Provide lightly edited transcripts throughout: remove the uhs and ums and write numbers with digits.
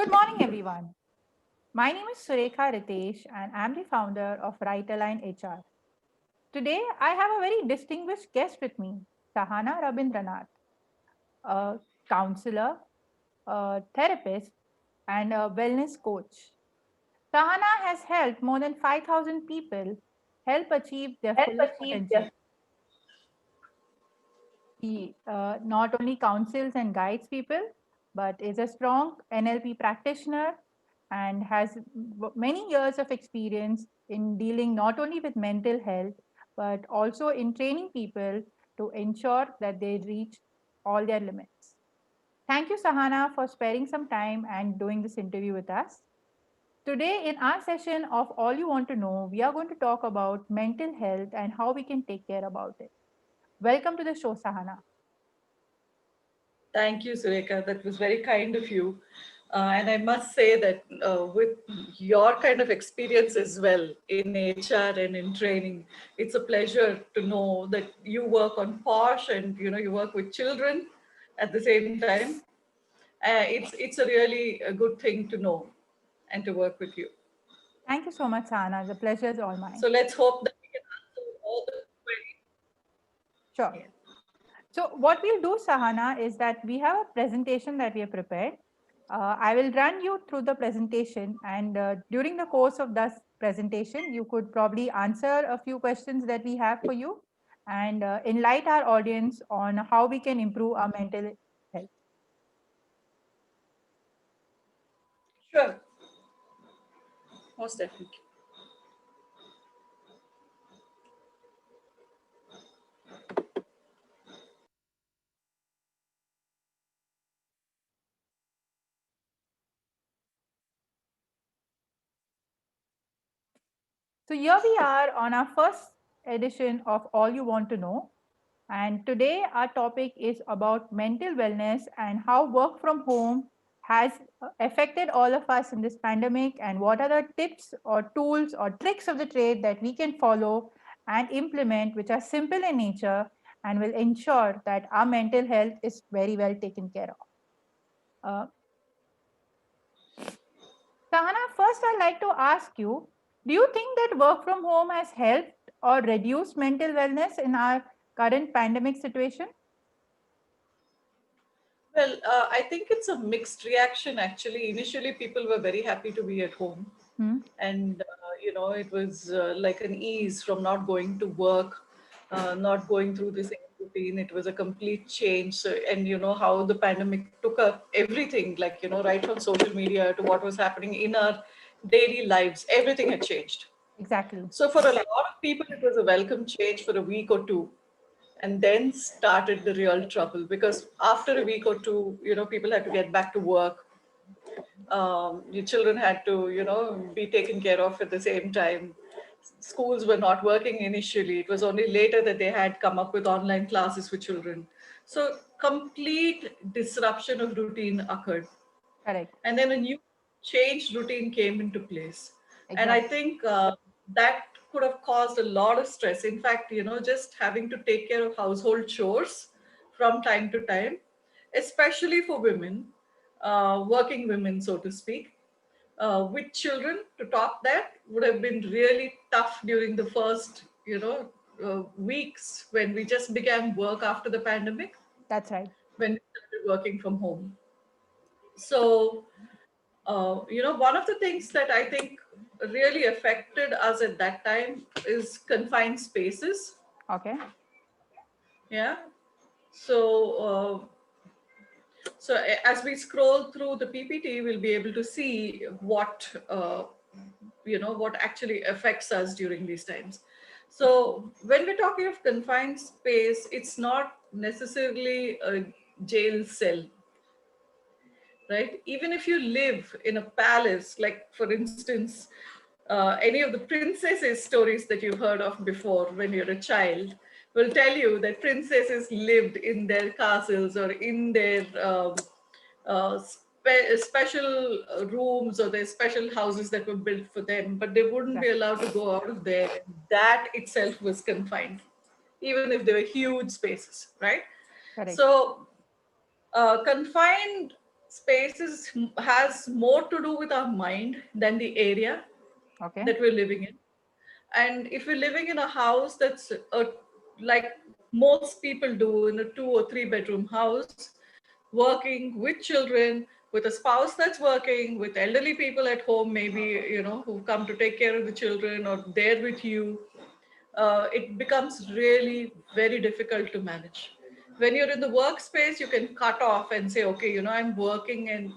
Good morning, everyone. My name is Surekha Ritesh, and I'm the founder of RiteAlign HR. Today, I have a very distinguished guest with me, Sahana Rabindranath, a counselor, a therapist, and a wellness coach. Sahana has helped more than 5,000 people help achieve their fullest potential. He not only counsels and guides people, but is a strong NLP practitioner and has many years of experience in dealing not only with mental health, but also in training people to ensure that they reach all their limits. Thank you, Sahana, for sparing some time and doing this interview with us. Today, in our session of All You Want to Know, we are going to talk about mental health and how we can take care about it. Welcome to the show, Sahana. Thank you, Surekha. That was very kind of you. And I must say that with your kind of experience as well in HR and in training, it's a pleasure to know that you work on POSH and you work with children at the same time. It's a really a good thing to know and to work with you. Thank you so much, Sahana. The pleasure is all mine. So let's hope that we can answer all the queries. Sure. Yeah. So what we'll do, Sahana, is that we have a presentation that we have prepared. I will run you through the presentation, and during the course of this presentation, you could probably answer a few questions that we have for you and enlighten our audience on how we can improve our mental health. Sure, most definitely. So here we are on our first edition of All You Want to Know. And today our topic is about mental wellness and how work from home has affected all of us in this pandemic, and what are the tips or tools or tricks of the trade that we can follow and implement, which are simple in nature and will ensure that our mental health is very well taken care of. Uh, Sahana, first I'd like to ask you, do you think that work from home has helped or reduced mental wellness in our current pandemic situation? Well, I think it's a mixed reaction actually. Initially, people were very happy to be at home, Hmm? and it was like an ease from not going to work, not going through the same routine. It was a complete change. So, and you know how the pandemic took up everything, like right from social media to what was happening in our daily lives. Everything had changed. Exactly. So for a lot of people, it was a welcome change for a week or two, and then started the real trouble because after a week or two, people had to get back to work. Your children had to, be taken care of at the same time. Schools were not working initially. It was only later that they had come up with online classes for children. So complete disruption of routine occurred, Correct. and then a new changed routine came into place. And I Exactly. think that could have caused a lot of stress. In fact, just having to take care of household chores from time to time, especially for women, working women, so to speak, with children, to top that would have been really tough during the first weeks when we just began work after the pandemic, That's right. when we started working from home. So, So one of the things that I think really affected us at that time is confined spaces. okay. Yeah. So, as we scroll through the PPT, we'll be able to see what actually affects us during these times. So, when we're talking of confined space, it's not necessarily a jail cell, right? Even if you live in a palace, like for instance, any of the princesses stories that you've heard of before when you're a child will tell you that princesses lived in their castles or in their special rooms, or their special houses that were built for them, but they wouldn't be Exactly. allowed to go out of there. That itself was confined, even if they were huge spaces, right? Correct. So confined has more to do with our mind than the area Okay. that we're living in. And if we're living in a house that's like most people do, in a 2 or 3 bedroom house, working with children, with a spouse that's working, with elderly people at home, maybe, who come to take care of the children or there with you, it becomes really very difficult to manage. When you're in the workspace, you can cut off and say, okay, I'm working and,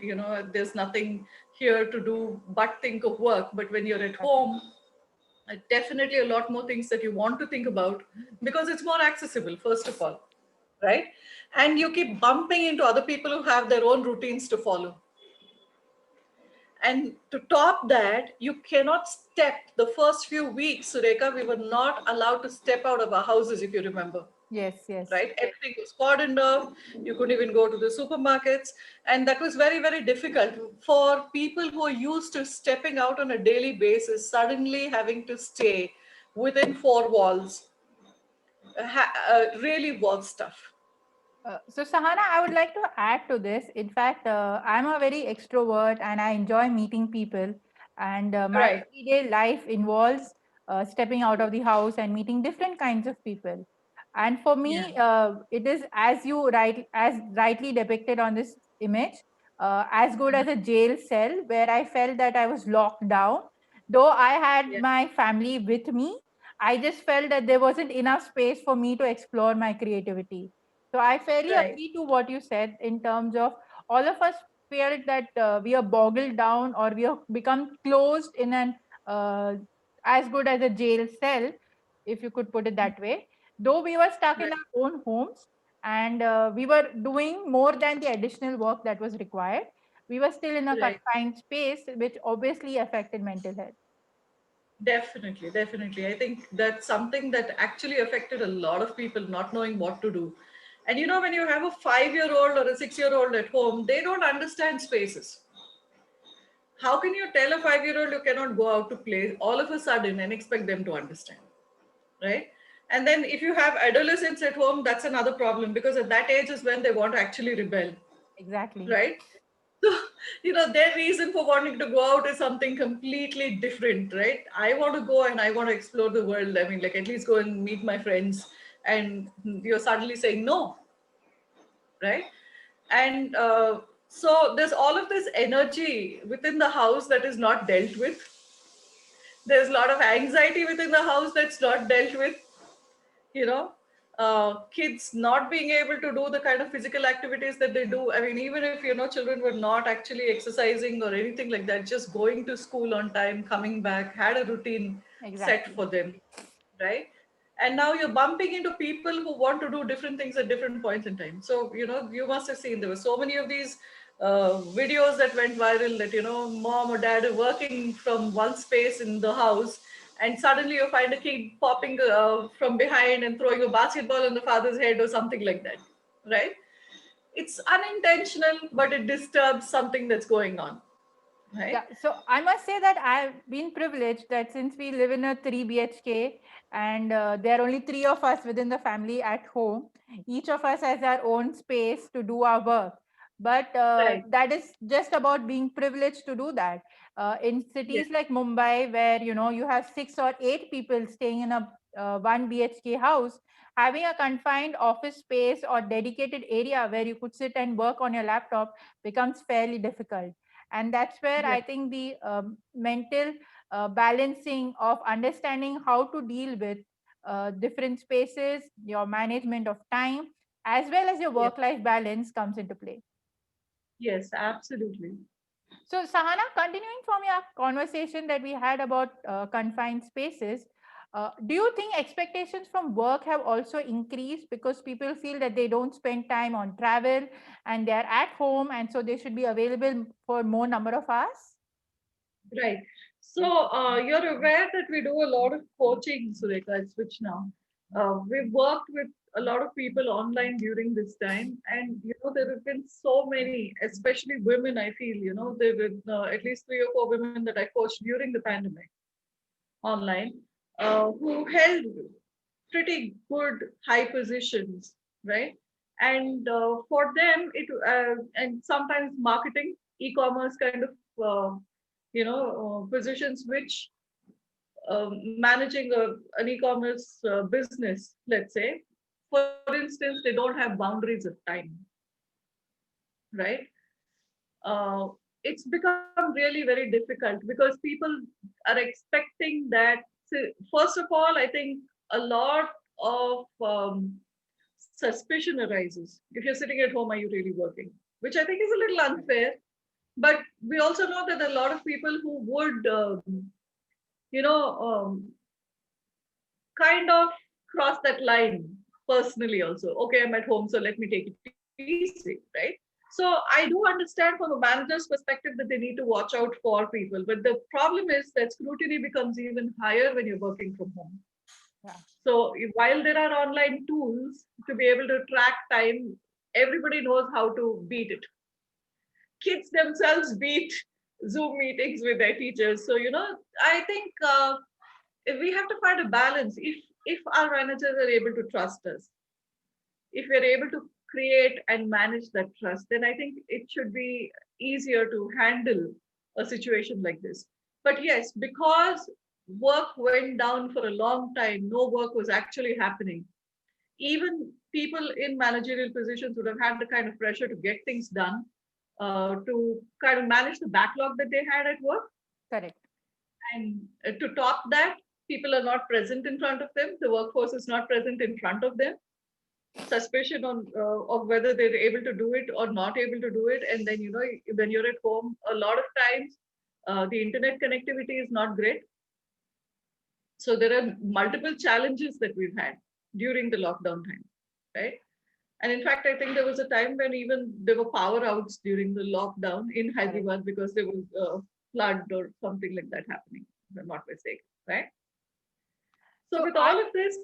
there's nothing here to do but think of work. But when you're at Exactly. home, definitely a lot more things that you want to think about because it's more accessible, first of all, right? And you keep bumping into other people who have their own routines to follow. And to top that, you cannot step. The first few weeks, Surekha, we were not allowed to step out of our houses, if you remember, Yes, yes. right? Everything was cordoned off. You couldn't even go to the supermarkets. And that was very, very difficult for people who are used to stepping out on a daily basis, suddenly having to stay within four walls. Really was tough. So Sahana, I would like to add to this. In fact, I'm a very extrovert and I enjoy meeting people. And my Right. everyday life involves stepping out of the house and meeting different kinds of people. And for Yeah. me, it is as rightly depicted on this image, as good as a jail cell where I felt that I was locked down. Though I had Yeah. my family with me, I just felt that there wasn't enough space for me to explore my creativity. So I fairly Right. agree to what you said in terms of all of us felt that we are boggled down or we have become closed in an uh, as good as a jail cell, if you could put it that way. Though we were stuck in Right. our own homes and we were doing more than the additional work that was required, we were still in a Right. confined space, which obviously affected mental health. Definitely, definitely. I think that's something that actually affected a lot of people not knowing what to do. And when you have a 5-year-old or a 6-year-old at home, they don't understand spaces. How can you tell a 5-year-old you cannot go out to play all of a sudden and expect them to understand? Right? And then if you have adolescents at home, that's another problem because at that age is when they want to actually rebel, Exactly. right? So, their reason for wanting to go out is something completely different, right? I want to go and I want to explore the world. I mean, like, at least go and meet my friends. And you're suddenly saying no, right? And so there's all of this energy within the house that is not dealt with. There's a lot of anxiety within the house that's not dealt with, you know kids not being able to do the kind of physical activities that they do. I mean, even if children were not actually exercising or anything like that, just going to school on time, coming back, had a routine set Exactly. for them, right? And now you're bumping into people who want to do different things at different points in time. So you must have seen there were so many of these videos that went viral that mom or dad are working from one space in the house, and suddenly you find a kid popping from behind and throwing a basketball on the father's head or something like that, right? It's unintentional, but it disturbs something that's going on, right? Yeah, so I must say that I've been privileged that since we live in a 3 BHK and there are only three of us within the family at home, each of us has our own space to do our work. But Right. that is just about being privileged to do that. In Yes. cities like Mumbai, where you have 6 or 8 people staying in a 1 BHK house, having a confined office space or dedicated area where you could sit and work on your laptop becomes fairly difficult. And that's where Yes. I think the mental balancing of understanding how to deal with different spaces, your management of time, as well as your Yes. work life balance comes into play. Yes. Absolutely. So Sahana, continuing from your conversation that we had about confined spaces, do you think expectations from work have also increased because people feel that they don't spend time on travel and they're at home and so they should be available for more number of hours? Right. So you're aware that we do a lot of coaching, Surekha, at Switch now. We've worked with a lot of people online during this time, and there have been so many, especially women. I feel there have been at least 3 or 4 women that I coached during the pandemic online, who held pretty good high positions, right? And for them, it and sometimes marketing, e-commerce kind of positions which managing an e-commerce business, let's say, for instance, they don't have boundaries of time, right? uh, it's become really very difficult because people are expecting that. First of all, I think a lot of suspicion arises. If you're sitting at home, are you really working? Which I think is a little unfair. But we also know that a lot of people who would, you know, kind of cross that line personally also. Okay, I'm at home, so let me take it easy, right? So I do understand from a manager's perspective that they need to watch out for people. But the problem is that scrutiny becomes even higher when you're working from home. Yeah. So while there are online tools to be able to track time, everybody knows how to beat it. Kids themselves beat Zoom meetings with their teachers. So I think we have to find a balance. If our managers are able to trust us, if we're able to create and manage that trust, then I think it should be easier to handle a situation like this. But yes, because work went down for a long time, no work was actually happening. Even people in managerial positions would have had the kind of pressure to get things done, to kind of manage the backlog that they had at work. Correct. And to top that, people are not present in front of them. The workforce is not present in front of them. Suspicion on of whether they're able to do it or not able to do it. And then when you're at home, a lot of times the internet connectivity is not great. So there are multiple challenges that we've had during the lockdown time, right? And in fact, I think there was a time when even there were power outs during the lockdown in Correct. Hyderabad because there was a flood or something like that happening, if I'm not mistaken, right? So So with all of this,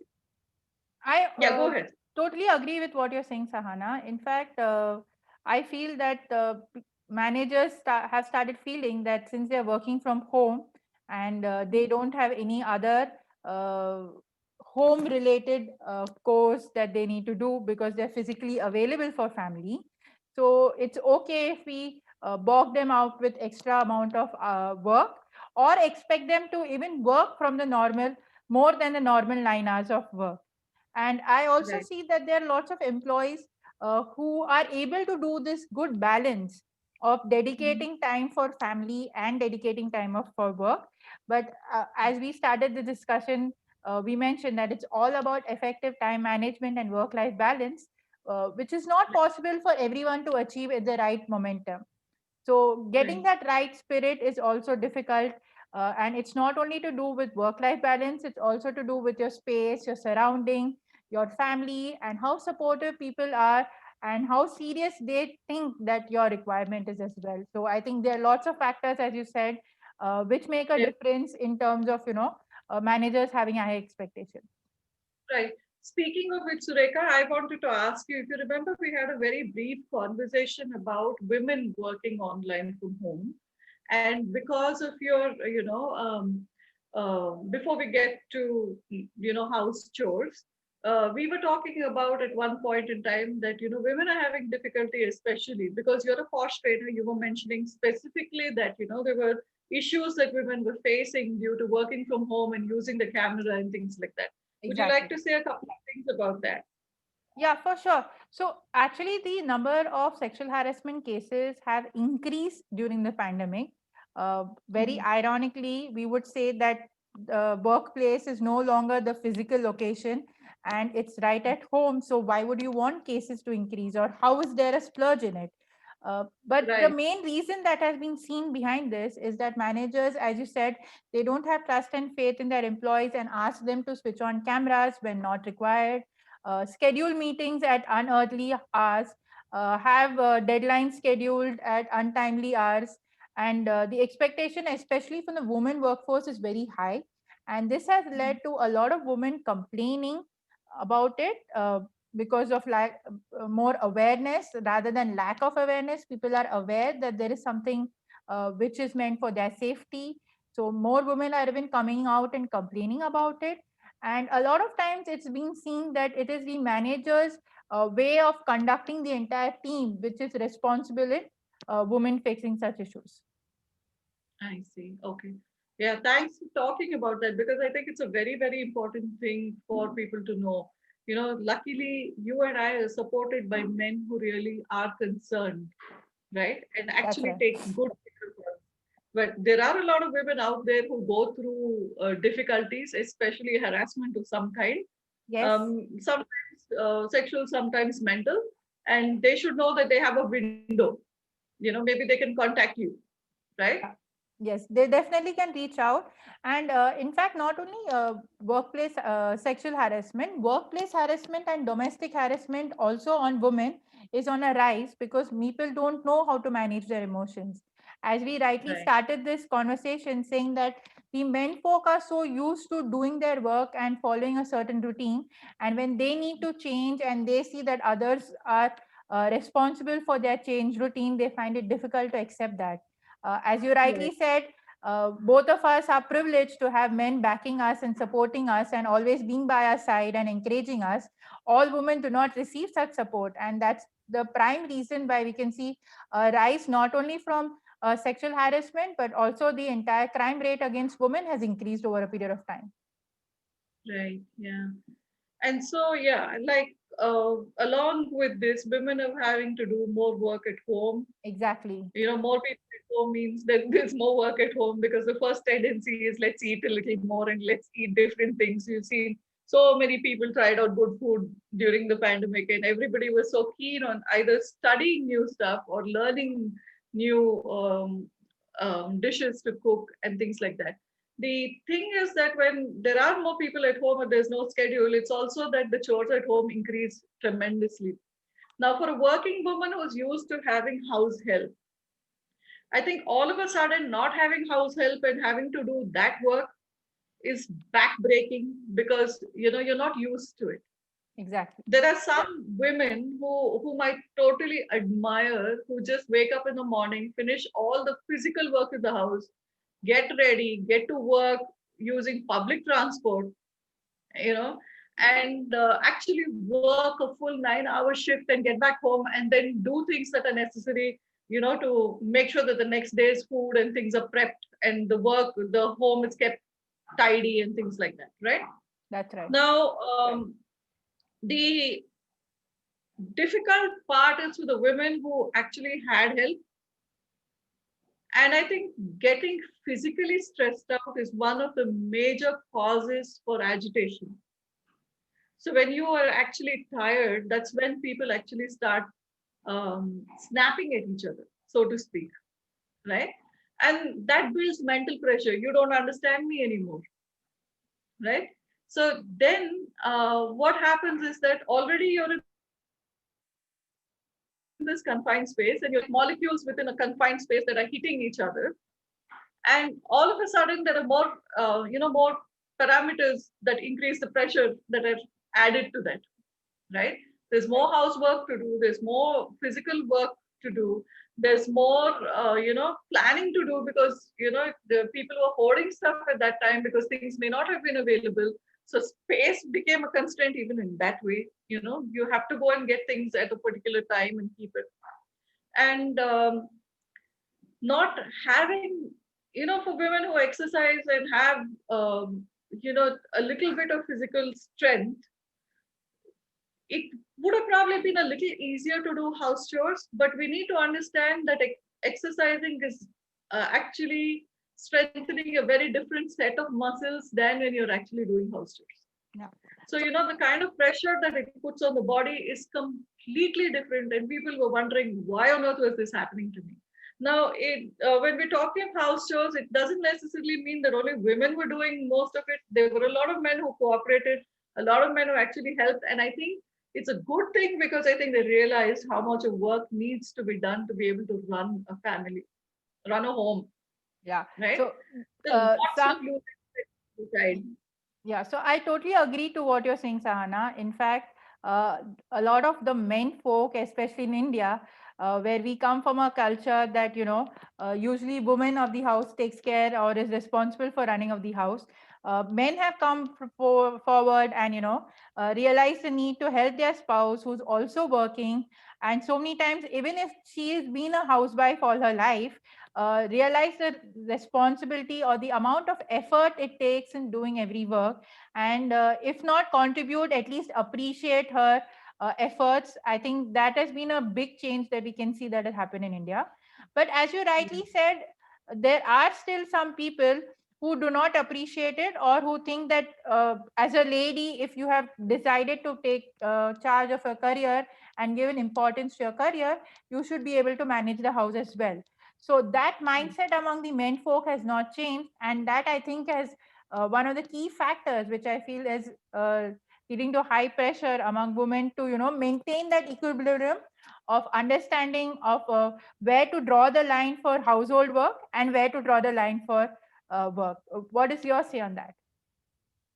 I yeah, go ahead. totally agree with what you're saying, Sahana. In fact, I feel that managers have started feeling that since they're working from home and they don't have any other uh, home related course that they need to do because they're physically available for family. So it's okay if we bog them out with extra amount of work or expect them to even work from the normal more than the normal 9 hours of work. And I also Right. see that there are lots of employees who are able to do this good balance of Mhm. dedicating time for family and dedicating time for work. But as we started the discussion, we mentioned that it's all about effective time management and work life balance, which is not possible for everyone to achieve at the right momentum. So getting Right. that right spirit is also difficult. And it's not only to do with work life balance, it's also to do with your space, your surrounding, your family, and how supportive people are and how serious they think that your requirement is as well. So I think there are lots of factors, as you said, which make a Yeah. difference in terms of, managers having high expectations. Right. Speaking of which, Surekha, I wanted to ask you if you remember, we had a very brief conversation about women working online from home. And because of your, before we get to, house chores, we were talking about at one point in time that, women are having difficulty, especially because you're a posh trainer. You were mentioning specifically that, there were issues that women were facing due to working from home and using the camera and things like that. Would you like Exactly. to say a couple of things about that? Yeah, for sure. So actually, the number of sexual harassment cases have increased during the pandemic. Very Mhm. ironically, we would say that the workplace is no longer the physical location and it's right at home. So why would you want cases to increase, or how is there a splurge in it? But the Right. main reason that has been seen behind this is that managers, as you said, they don't have trust and faith in their employees and ask them to switch on cameras when not required, schedule meetings at unearthly hours, have deadlines scheduled at untimely hours, and the expectation, especially from the women workforce, is very high. And this has led to a lot of women complaining about it because of more awareness rather than lack of awareness. People are aware that there is something which is meant for their safety. So more women are even coming out and complaining about it, and a lot of times it's been seen that it is the managers way of conducting the entire team, which is responsible in women fixing such issues. I see. Okay. Yeah, thanks for talking about that because I think it's a very, very important thing for people to know. Luckily, you and I are supported by men who really are concerned, right? And That's actually right. take good care of us. But there are a lot of women out there who go through difficulties, especially harassment of some kind, Yes. sometimes sexual, sometimes mental, and they should know that they have a window. Maybe they can contact you, right? Yeah. Yes, they definitely can reach out. And in fact, not only workplace sexual harassment, workplace harassment and domestic harassment also on women is on a rise because people don't know how to manage their emotions. As we rightly Right. started this conversation saying that the men folk are so used to doing their work and following a certain routine. And when they need to change and they see that others are responsible for their change routine, they find it difficult to accept that. As you rightly Right. said, both of us are privileged to have men backing us and supporting us and always being by our side and encouraging us. All women do not receive such support, and that's the prime reason why we can see a rise not only from sexual harassment but also the entire crime rate against women has increased over a period of time. Right. Yeah. And so, yeah, like along with this, women are having to do more work at home. Exactly. More people at home means that there's more work at home because the first tendency is let's eat a little more and let's eat different things. You've seen so many people tried out good food during the pandemic, and everybody was so keen on either studying new stuff or learning new dishes to cook and things like that. The thing is that when there are more people at home and there's no schedule, it's also that the chores at home increase tremendously. Now, for a working woman who's used to having house help, I think all of a sudden not having house help and having to do that work is backbreaking because you're not used to it. Exactly. There are some women whom I totally admire who just wake up in the morning, finish all the physical work in the house, get ready, get to work using public transport, you know, and actually work a full 9 hour shift and get back home and then do things that are necessary, to make sure that the next day's food and things are prepped and the home is kept tidy and things like that, right? That's right. Now, the difficult part is for the women who actually had help. And I think getting physically stressed out is one of the major causes for agitation. So when you are actually tired, that's when people actually start snapping at each other, so to speak, right? And that builds mental pressure. You don't understand me anymore, right? So then what happens is that already you're in this confined space and you're exposed to molecules within a confined space that are hitting each other. And all of a sudden, there are more parameters that increase the pressure that are added to that, right? There's more housework to do. There's more physical work to do. There's more, planning to do because, the people were hoarding stuff at that time because things may not have been available. So space became a constraint even in that way. You have to go and get things at a particular time and keep it. And not having, for women who exercise and have, a little bit of physical strength, it would have probably been a little easier to do house chores, but we need to understand that exercising is actually strengthening a very different set of muscles than when you're actually doing house chores. Yeah. So, the kind of pressure that it puts on the body is completely different. And people were wondering, why on earth was this happening to me? Now, when we're talking of house chores, it doesn't necessarily mean that only women were doing most of it. There were a lot of men who cooperated, a lot of men who actually helped. And I think it's a good thing because I think they realized how much of work needs to be done to be able to run a family, run a home, Yeah. right? So, There's lots of some losing side. Yeah, so I totally agree to what you're saying, Sahana. In fact, a lot of the men folk, especially in India, where we come from a culture that, usually woman of the house takes care or is responsible for running of the house. Men have come forward and realized the need to help their spouse who's also working. And so many times, even if she has been a housewife all her life, realize the responsibility or the amount of effort it takes in doing every work, and if not contribute, at least appreciate her efforts. I think that has been a big change that we can see that has happened in India. But as you rightly said, there are still some people who do not appreciate it, or who think that as a lady, if you have decided to take charge of a career and given importance to your career, you should be able to manage the house as well. So that mindset among the men folk has not changed, and that I think has one of the key factors which I feel is leading to high pressure among women to maintain that equilibrium of understanding of where to draw the line for household work and where to draw the line for work. What is your say on that?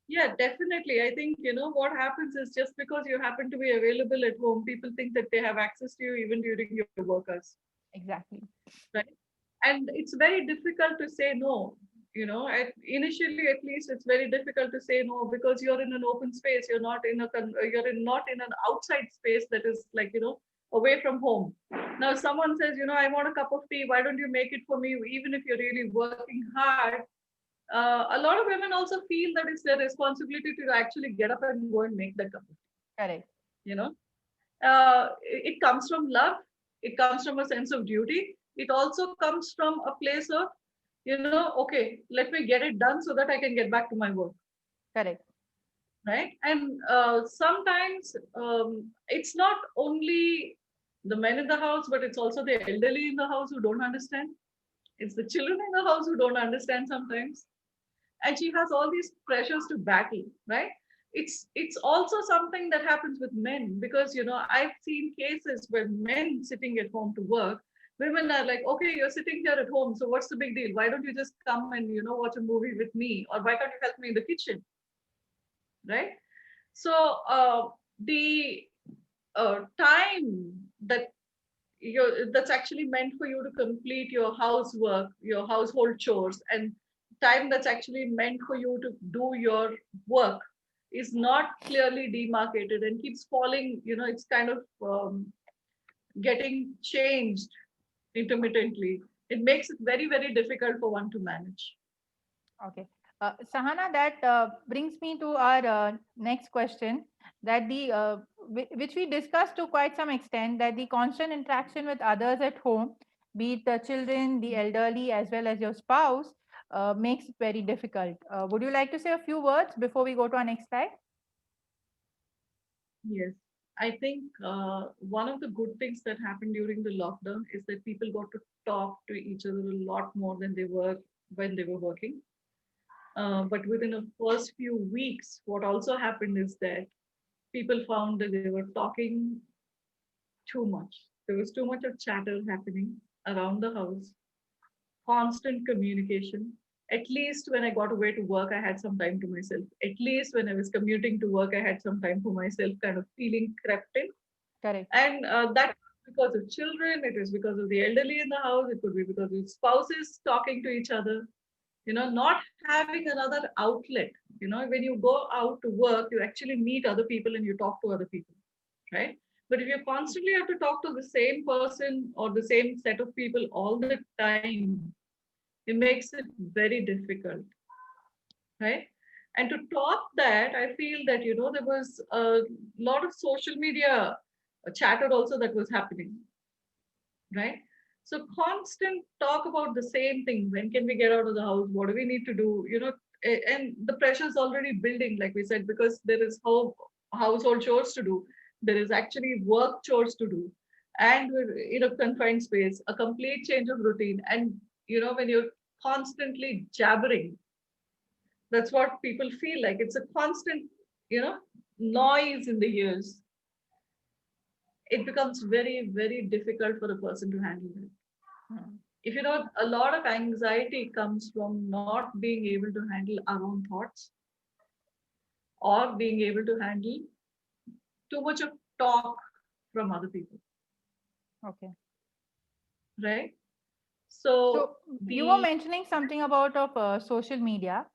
Yeah, definitely. I think, what happens is just because you happen to be available at home, people think that they have access to you even during your work hours, Exactly. right? And it's very difficult to say no. Initially, at least, it's very difficult to say no because you're in an open space. Not in an outside space that is like, away from home. Now, someone says, I want a cup of tea. Why don't you make it for me? Even if you're really working hard, a lot of women also feel that it's their responsibility to actually get up and go and make that cup of tea. Correct. You know, it comes from love. It comes from a sense of duty. It also comes from a place of, okay, let me get it done so that I can get back to my work, Correct. right? And sometimes it's not only the men in the house, but it's also the elderly in the house who don't understand. It's the children in the house who don't understand sometimes, and she has all these pressures to battle, right? It's also something that happens with men because I've seen cases where men sitting at home to work, women are like, okay, you're sitting here at home, so what's the big deal? Why don't you just come and watch a movie with me, or why can't you help me in the kitchen, right? So the time that's actually meant for you to complete your housework, your household chores, and time that's actually meant for you to do your work is not clearly demarcated and keeps falling. It's kind of getting changed intermittently. It makes it very, very difficult for one to manage. Okay. Sahana, that brings me to our next question, that which we discussed to quite some extent, that the constant interaction with others at home, be it the children, the elderly, as well as your spouse, makes it very difficult. Would you like to say a few words before we go to our next slide? Yes. I think one of the good things that happened during the lockdown is that people got to talk to each other a lot more than they were when they were working. But within the first few weeks, what also happened is that people found that they were talking too much. There was too much of chatter happening around the house, constant communication. At least when I got away to work, I had some time to myself. At least when I was commuting to work, I had some time for myself, kind of feeling crept in. Correct. And that because of children, it is because of the elderly in the house, it could be because of spouses talking to each other, not having another outlet. When you go out to work, you actually meet other people and you talk to other people, right? But if you constantly have to talk to the same person or the same set of people all the time, it makes it very difficult, right? And to top that, I feel that there was a lot of social media chatter also that was happening, right? So constant talk about the same thing. When can we get out of the house? What do we need to do? And the pressure is already building, like we said, because there is household chores to do. There is actually work chores to do. And we're in a confined space, a complete change of routine. And, when you're constantly jabbering, that's what people feel like. It's a constant, you know, noise in the ears. It becomes very, very difficult for a person to handle it. Hmm. If a lot of anxiety comes from not being able to handle our own thoughts or being able to handle too much of talk from other people, Okay. right? So So you were the mentioning something about of social media.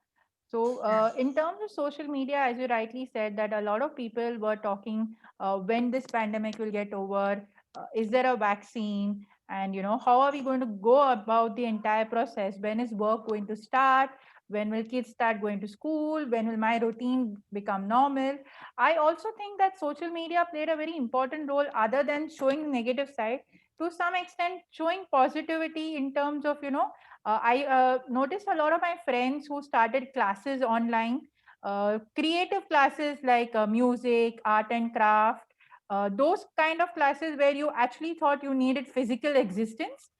So, in terms of social media, as you rightly said, that a lot of people were talking when this pandemic will get over. Is there a vaccine? And how are we going to go about the entire process? When is work going to start? When will kids start going to school? When will my routine become normal? I also think that social media played a very important role, other than showing the negative side. To some extent, showing positivity in terms of I noticed a lot of my friends who started classes online, creative classes like music, art and craft, those kind of classes where you actually thought you needed physical existence.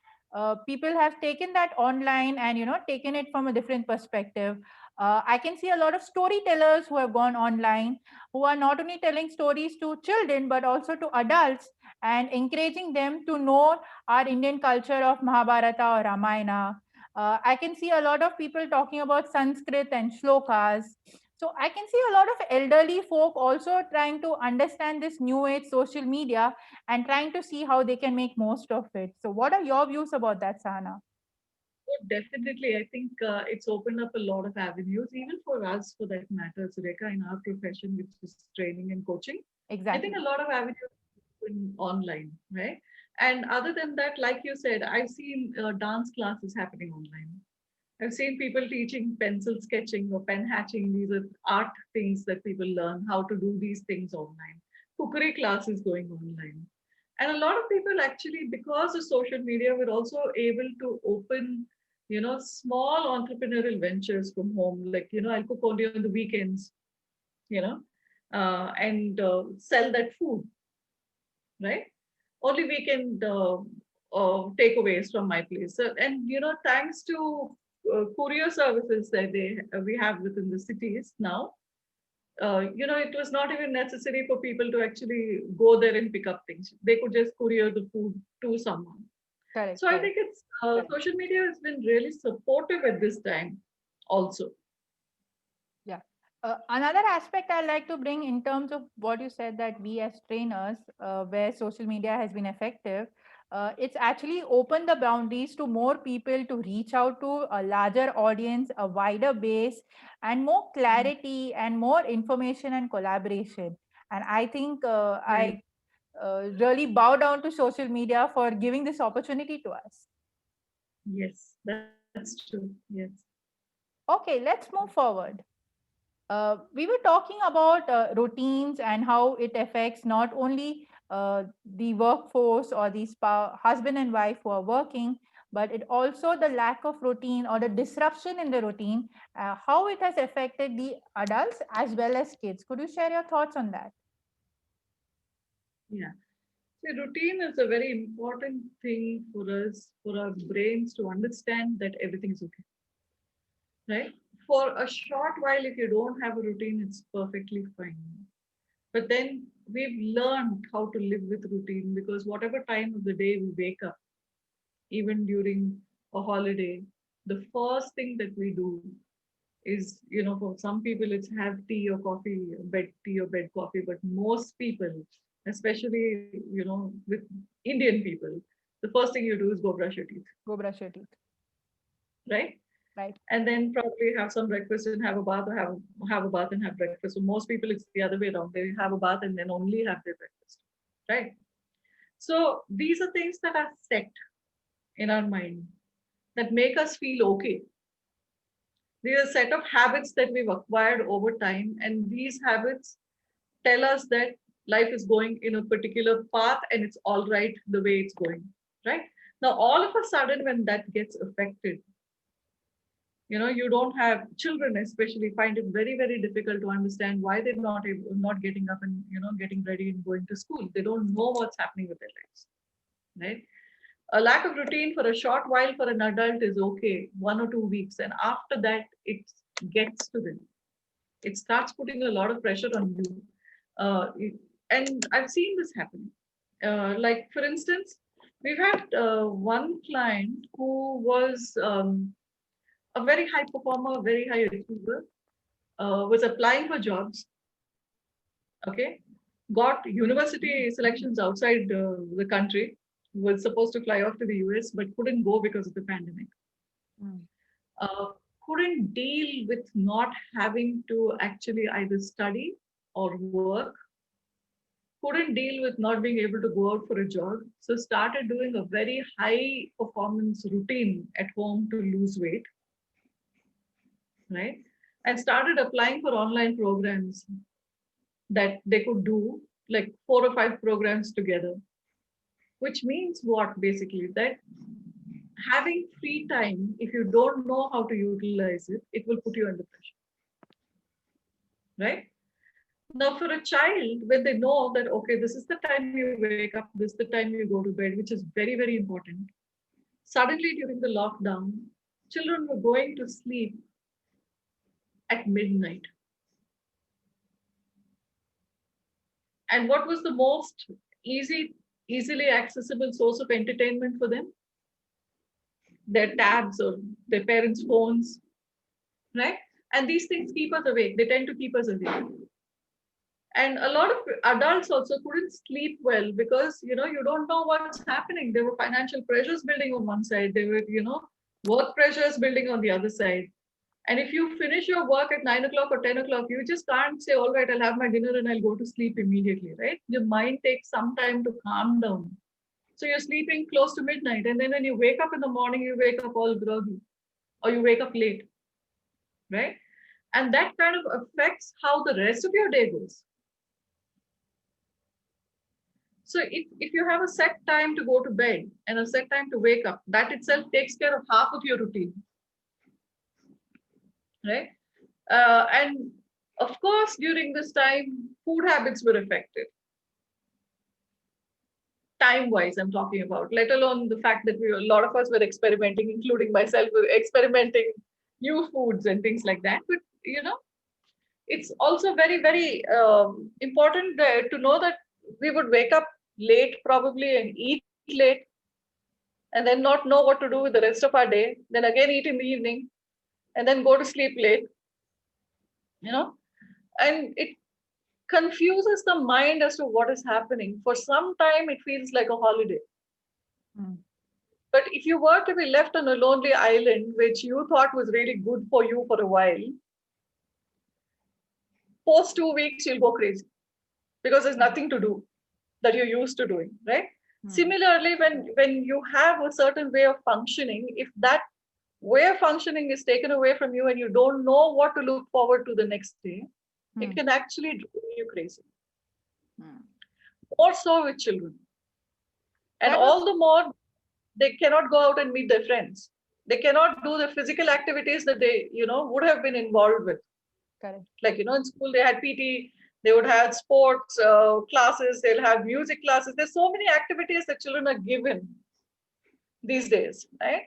People have taken that online and taken it from a different perspective. I can see a lot of storytellers who have gone online, who are not only telling stories to children but also to adults, and encouraging them to know our Indian culture of Mahabharata or Ramayana. I can see a lot of people talking about Sanskrit and shlokas. So I can see a lot of elderly folk also trying to understand this new age social media and trying to see how they can make most of it. So what are your views about that, Sana? Oh, definitely. I think it's opened up a lot of avenues, even for us for that matter, Sureka, in our profession, which is training and coaching. I think a Exactly. lot of avenues open online, right? And other than that, like you said, I've seen dance classes happening online. I've seen people teaching pencil sketching or pen hatching. These are art things that people learn how to do these things online. Cookery classes going online. And a lot of people actually, because of social media, were also able to open, small entrepreneurial ventures from home. Like, I'll cook only on the weekends, you know, and sell that food, right? Only weekend takeaways from my place. So, and thanks to courier services that we have within the cities now, it was not even necessary for people to actually go there and pick up things. They could just courier the food to someone. Correct, So I correct. think it's social media has been really supportive at this time, also. Yeah. Another aspect I like to bring in terms of what you said, that we as trainers, where social media has been effective, it's actually opened the boundaries to more people to reach out to a larger audience, a wider base, and more clarity and more information and collaboration. And I think Right. I really bow down to social media for giving this opportunity to us. Yes, that's true. Yes. Okay, let's move forward. We were talking about routines and how it affects not only the workforce or the husband and wife who are working, but it also the lack of routine or the disruption in the routine, how it has affected the adults as well as kids. Could you share your thoughts on that? Yeah. See, routine is a very important thing for us, for our brains to understand that everything is okay, right? For a short while, if you don't have a routine, it's perfectly fine. But then we've learned how to live with routine because whatever time of the day we wake up, even during a holiday, the first thing that we do is, for some people it's have tea or coffee, bed tea or bed coffee, but most people, especially, with Indian people, the first thing you do is go brush your teeth, Go brush your teeth. right? Right. And then probably have some breakfast and have a bath, or have a bath and have breakfast. So most people it's the other way around. They have a bath and then only have their breakfast, right? So these are things that are set in our mind that make us feel okay. These are a set of habits that we've acquired over time, and these habits tell us that life is going in a particular path and it's all right the way it's going, right? Now, all of a sudden, when that gets affected, you don't have children, especially find it very, very difficult to understand why they're not getting up and getting ready and going to school. They don't know what's happening with their lives, right? A lack of routine for a short while for an adult is okay, 1 or 2 weeks, and after that, it gets to them. It starts putting a lot of pressure on you. And I've seen this happen. Like, for instance, we've had one client who was a very high performer, very high achiever, was applying for jobs, okay, got university selections outside the country, was supposed to fly off to the US, but couldn't go because of the pandemic. Mm. Uh, couldn't deal with not having to actually either study or work, couldn't deal with not being able to go out for a jog. So started doing a very high performance routine at home to lose weight, right? And started applying for online programs that they could do, like 4 or 5 programs together, which means what basically? That having free time, if you don't know how to utilize it, it will put you under pressure, right? Now, for a child, when they know that, okay, this is the time you wake up, this is the time you go to bed, which is very, very important. Suddenly, during the lockdown, children were going to sleep at midnight. And what was the most easily accessible source of entertainment for them? Their tabs or their parents' phones, right? And these things keep us awake. They tend to keep us awake. And a lot of adults also couldn't sleep well because you don't know what's happening. There were financial pressures building on one side, there were work pressures building on the other side. And if you finish your work at 9 o'clock or 10 o'clock, you just can't say, all right, I'll have my dinner and I'll go to sleep immediately, right? Your mind takes some time to calm down. So you're sleeping close to midnight, and then when you wake up in the morning, you wake up all groggy, or you wake up late, right? And that kind of affects how the rest of your day goes. So if you have a set time to go to bed and a set time to wake up, that itself takes care of half of your routine, right? And of course, during this time, food habits were affected. Time-wise, I'm talking about, let alone the fact that a lot of us were experimenting, including myself, were experimenting new foods and things like that. But it's also very, very important to know that we would wake up late probably and eat late, and then not know what to do with the rest of our day, then again eat in the evening, and then go to sleep late, you know, and it confuses the mind as to what is happening. For some time, it feels like a holiday. Mm. But if you were to be left on a lonely island, which you thought was really good for you for a while, post 2 weeks, you'll go crazy because there's nothing to do that you're used to doing, right? Mm. Similarly, when you have a certain way of functioning, if that way of functioning is taken away from you and you don't know what to look forward to the next day, it Mm. can actually drive you crazy. Mm. More so with children. And That was all the more they cannot go out and meet their friends. They cannot do the physical activities that they, would have been involved with. correct. Like, in school they had PT, they would have sports classes, they'll have music classes. There's so many activities that children are given these days, right?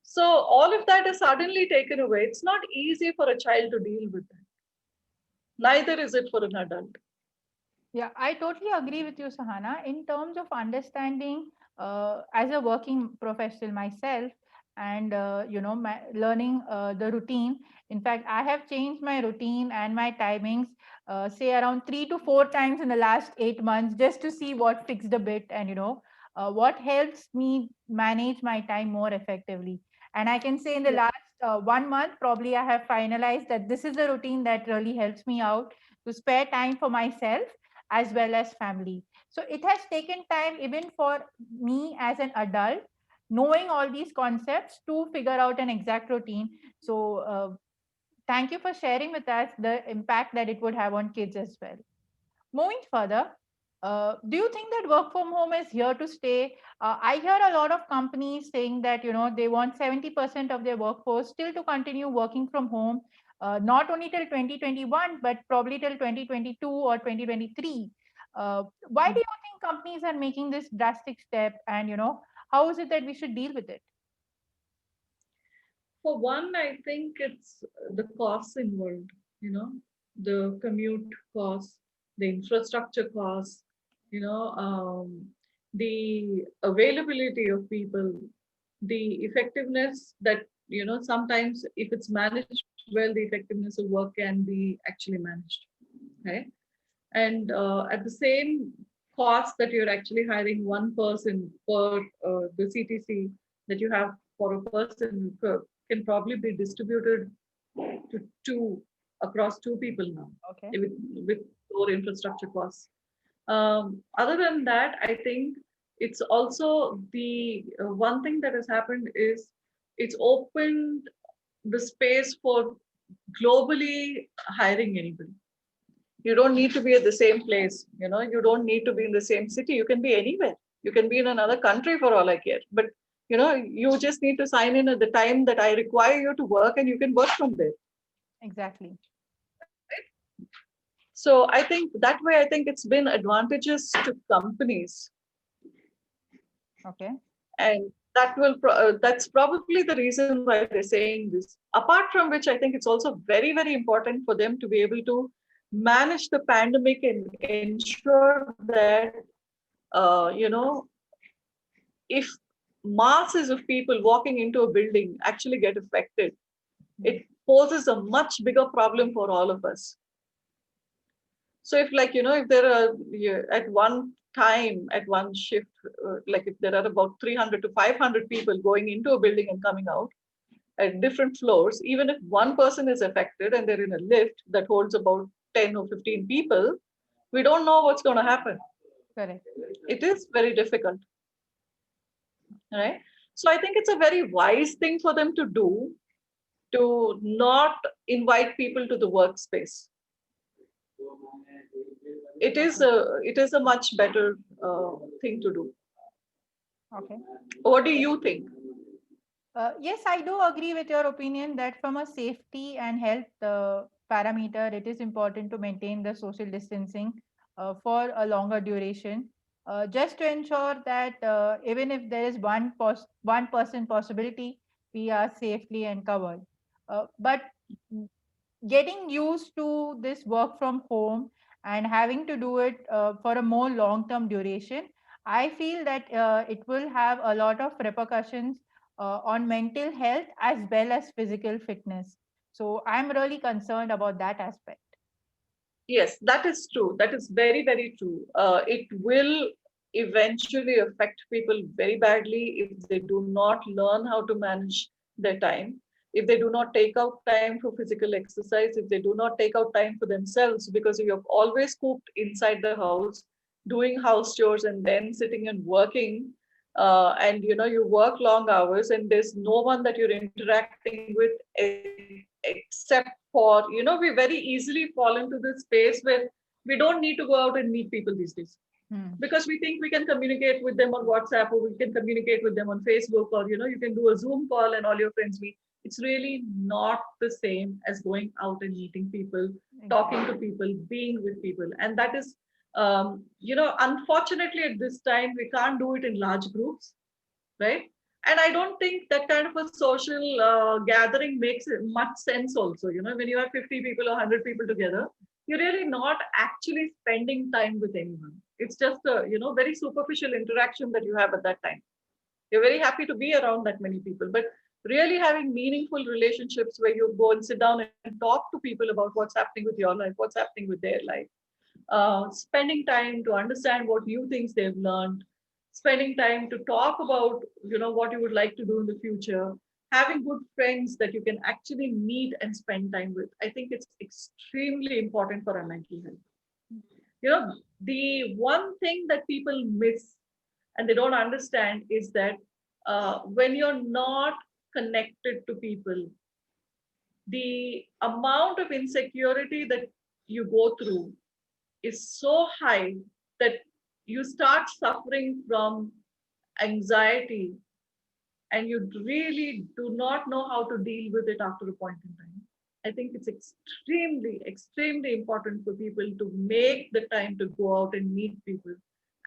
So all of that is suddenly taken away. It's not easy for a child to deal with that. Neither is it for an adult. Yeah, I totally agree with you, Sahana. In terms of understanding, as a working professional myself, and learning the routine. In fact, I have changed my routine and my timings, say around 3 to 4 times in the last 8 months, just to see what fixed a bit, and what helps me manage my time more effectively. And I can say in the Yeah. last 1 month, probably I have finalized that this is the routine that really helps me out to spare time for myself as well as family. So it has taken time even for me as an adult, knowing all these concepts to figure out an exact routine. So thank you for sharing with us the impact that it would have on kids as well. Moving further, do you think that work from home is here to stay? I hear a lot of companies saying that they want 70% of their workforce still to continue working from home, not only till 2021 but probably till 2022 or 2023. Why do you think companies are making this drastic step, and how is it that we should deal with it? For one, I think it's the costs involved, the commute costs, the infrastructure costs, the availability of people, the effectiveness that, sometimes if it's managed well, the effectiveness of work can be actually managed, right? And at the same cost that you're actually hiring one person per the CTC that you have for a person can probably be distributed to two across two people now Okay. with lower infrastructure costs. Other than that, I think it's also the one thing that has happened is it's opened the space for globally hiring anybody. You don't need to be at the same place. You don't need to be in the same city. You can be anywhere. You can be in another country for all I care. But you just need to sign in at the time that I require you to work, and you can work from there. Exactly. So I think that way, I think it's been advantages to companies, Okay. and that's probably the reason why they're saying this. Apart from which, I think it's also very, very important for them to be able to manage the pandemic and ensure that if masses of people walking into a building actually get affected, Mm. it poses a much bigger problem for all of us. So if, like, if there are at one time, at one shift, like if there are about 300 to 500 people going into a building and coming out at different floors, even if one person is affected and they're in a lift that holds about 10 or 15 people, we don't know what's going to happen. Correct. It is very difficult, right? So I think it's a very wise thing for them to do, to not invite people to the workspace. Okay. It is a much better thing to do. Okay. What do you think? Yes, I do agree with your opinion that from a safety and health parameter, it is important to maintain the social distancing for a longer duration, just to ensure that even if there is 1% possibility, we are safely and covered. But getting used to this work from home and having to do it for a more long term duration, I feel that it will have a lot of repercussions on mental health as well as physical fitness. So I'm really concerned about that aspect. Yes, that is true. That is very, very true. It will eventually affect people very badly if they do not learn how to manage their time, if they do not take out time for physical exercise, if they do not take out time for themselves, because you have always cooped inside the house, doing house chores and then sitting and working. And you work long hours, and there's no one that you're interacting with except for, we very easily fall into this space where we don't need to go out and meet people these days, Hmm. because we think we can communicate with them on WhatsApp, or we can communicate with them on Facebook, or you can do a Zoom call and all your friends meet. It's really not the same as going out and meeting people, talking to Exactly. people, being with people. And that is, unfortunately, at this time, we can't do it in large groups, right? And I don't think that kind of a social gathering makes much sense also. When you have 50 people or 100 people together, you're really not actually spending time with anyone. It's just a, very superficial interaction that you have at that time. You're very happy to be around that many people, but really having meaningful relationships where you go and sit down and talk to people about what's happening with your life, what's happening with their life, spending time to understand what new things they've learned, spending time to talk about what you would like to do in the future, having good friends that you can actually meet and spend time with. I think it's extremely important for our mental health. The one thing that people miss and they don't understand is that when you're not connected to people, the amount of insecurity that you go through is so high that you start suffering from anxiety, and you really do not know how to deal with it after a point in time. I think it's extremely, extremely important for people to make the time to go out and meet people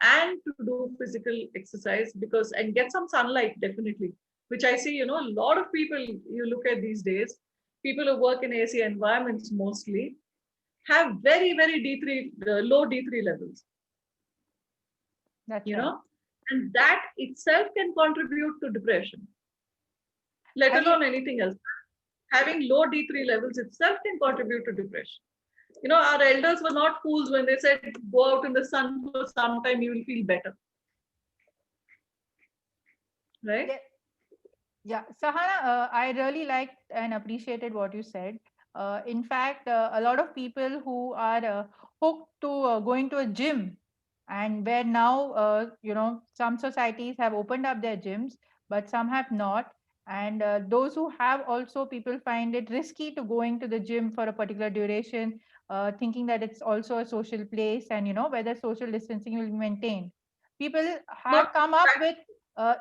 and to do physical exercise, because and get some sunlight definitely, which I see, a lot of people you look at these days, people who work in AC environments mostly have very, very D3, low D3 levels, That's you right. know, and that itself can contribute to depression, let Have you alone anything else. Having low D3 levels itself can contribute to depression. Our elders were not fools when they said, go out in the sun for some time, you will feel better, right? Ye- Yeah, Sahana, I really liked and appreciated what you said. In fact, a lot of people who are hooked to going to a gym, and where now, some societies have opened up their gyms, but some have not. And those who have also, people find it risky to going to the gym for a particular duration, thinking that it's also a social place and, whether social distancing will be maintained. People have Not come up with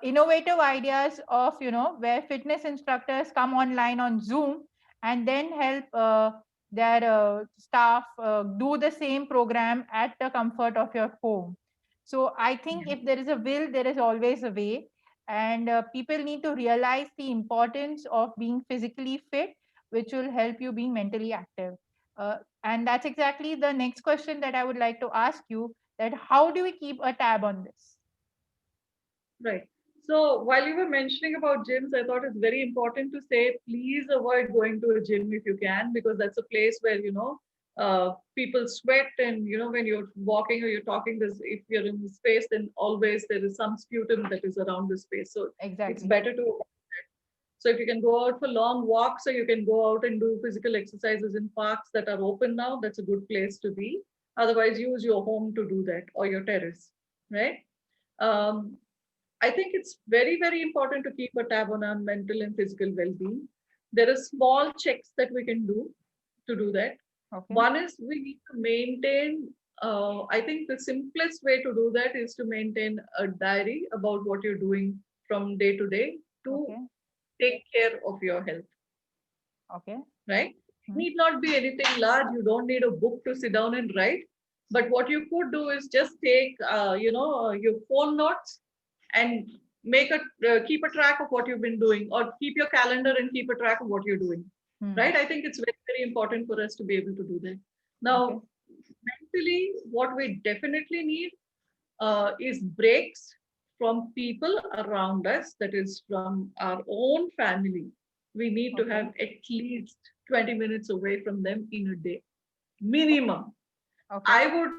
innovative ideas of where fitness instructors come online on Zoom and then help their staff do the same program at the comfort of your home. So I think if there is a will, there is always a way, and people need to realize the importance of being physically fit, which will help you being mentally active. And that's exactly the next question that I would like to ask you, that how do we keep a tab on this? right. So while you were mentioning about gyms, I thought it's very important to say, please avoid going to a gym if you can, because that's a place where, people sweat, and, when you're walking or you're talking, this if you're in the space, then always there is some sputum that is around the space. So it's Exactly. better to. So if you can go out for long walks, or you can go out and do physical exercises in parks that are open now, that's a good place to be. Otherwise, use your home to do that, or your terrace, right? Um, I think it's very, very important to keep a tab on our mental and physical well-being. There are small checks that we can do to do that. Okay. One is we need to maintain. I think the simplest way to do that is to maintain a diary about what you're doing from day to day to Okay. take care of your health, Okay. right? It Hmm. need not be anything large. You don't need a book to sit down and write. But what you could do is just take, your phone notes and make a keep a track of what you've been doing, or keep your calendar and keep a track of what you're doing. Hmm. Right? I think it's very, very important for us to be able to do that. Okay. Now, mentally, what we definitely need is breaks from people around us, that is from our own family. We need to Okay. have at least 20 minutes away from them in a day, Okay. minimum. Okay. I would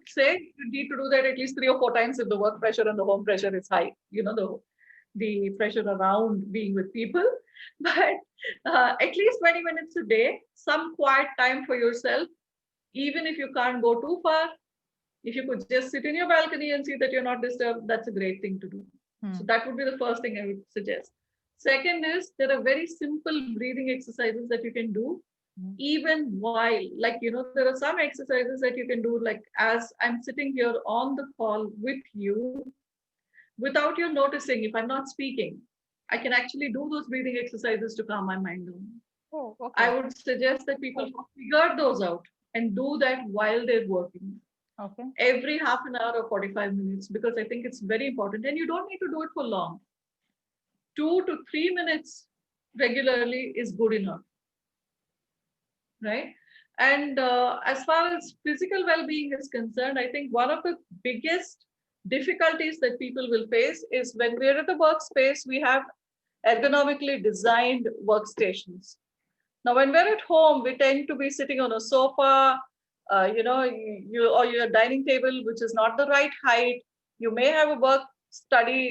say you need to do that at least 3 or 4 times if the work pressure and the home pressure is high, the pressure around being with people. But at least 20 minutes a day, some quiet time for yourself, even if you can't go too far. If you could just sit in your balcony and see that you're not disturbed, that's a great thing to do. So Hmm. that would be the first thing I would suggest. Second is, there are very simple breathing exercises that you can do Hmm. even while, like, there are some exercises that you can do, like as I'm sitting here on the call with you, without you noticing, if I'm not speaking, I can actually do those breathing exercises to calm my mind down. Oh, I okay. would suggest that people figure those out and do that while they're working, Okay. every half an hour or 45 minutes, because I think it's very important. And you don't need to do it for long. 2 to 3 minutes regularly is good enough, right? And as far as physical well being is concerned, I think one of the biggest difficulties that people will face is when we're at the workspace, we have ergonomically designed workstations. Now, when we're at home, we tend to be sitting on a sofa, or your dining table, which is not the right height. You may have a work study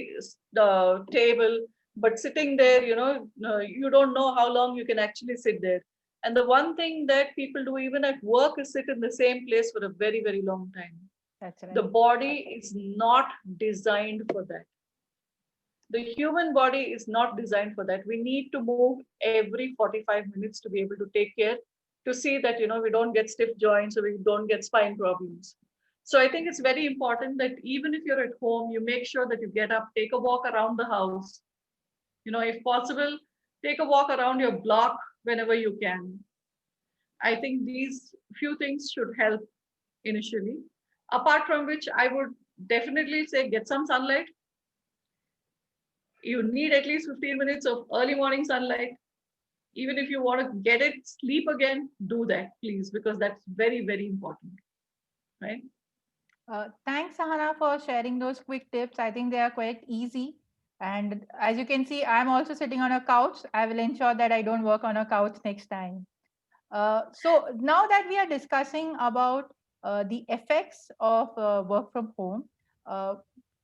table, but sitting there, you don't know how long you can actually sit there. And the one thing that people do even at work is sit in the same place for a very, very long time. That's The right. body is not designed for that. The human body is not designed for that. We need to move every 45 minutes to be able to take care, to see that we don't get stiff joints or we don't get spine problems. So I think it's very important that even if you're at home, you make sure that you get up, take a walk around the house, if possible, take a walk around your block whenever you can. I think these few things should help initially. Apart from which, I would definitely say get some sunlight. You need at least 15 minutes of early morning sunlight. Even if you want to get it, sleep again, do that, please, because that's very, very important, right? Thanks, Sahana, for sharing those quick tips. I think they are quite easy. And as you can see, I'm also sitting on a couch. I will ensure that I don't work on a couch next time. So now that we are discussing about the effects of work from home, uh,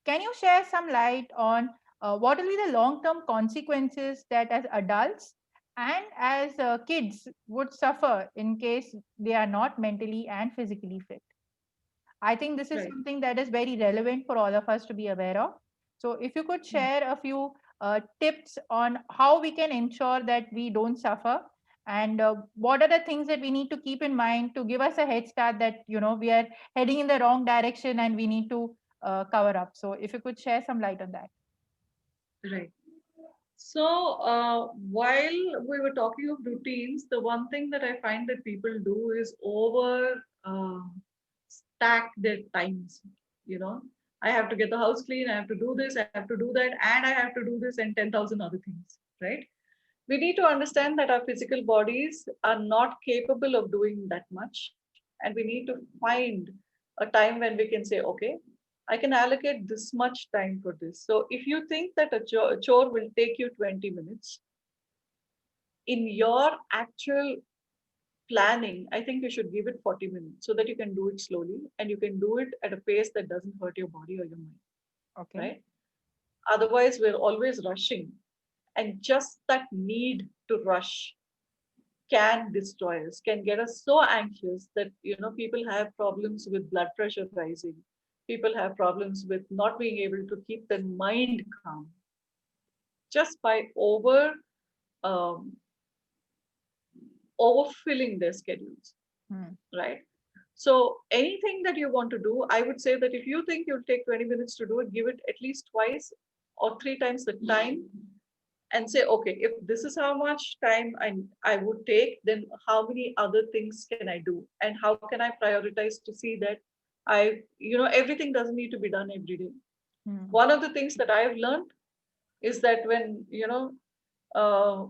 can you share some light on what will be the long term consequences that as adults and as kids would suffer in case they are not mentally and physically fit. I think this is Right. something that is very relevant for all of us to be aware of. So, if you could share a few tips on how we can ensure that we don't suffer, and what are the things that we need to keep in mind to give us a head start that we are heading in the wrong direction and we need to cover up. So, if you could share some light on that. Right. So, while we were talking of routines, the one thing that I find that people do is over stack their times. You know, I have to get the house clean, I have to do this, I have to do that, and I have to do this and 10,000 other things, right? We need to understand that our physical bodies are not capable of doing that much. And we need to find a time when we can say, okay, I can allocate this much time for this. So if you think that a chore will take you 20 minutes, in your actual planning, I think you should give it 40 minutes so that you can do it slowly and you can do it at a pace that doesn't hurt your body or your mind, Okay. right? Otherwise, we're always rushing. And just that need to rush can destroy us, can get us so anxious that people have problems with blood pressure rising. People have problems with not being able to keep their mind calm just by um, overfilling their schedules, Hmm. right? So anything that you want to do, I would say that if you think you'll take 20 minutes to do it, give it at least twice or three times the time and say, okay, if this is how much time I would take, then how many other things can I do? And how can I prioritize to see that everything doesn't need to be done every day. Hmm. One of the things that I've learned is that when, uh,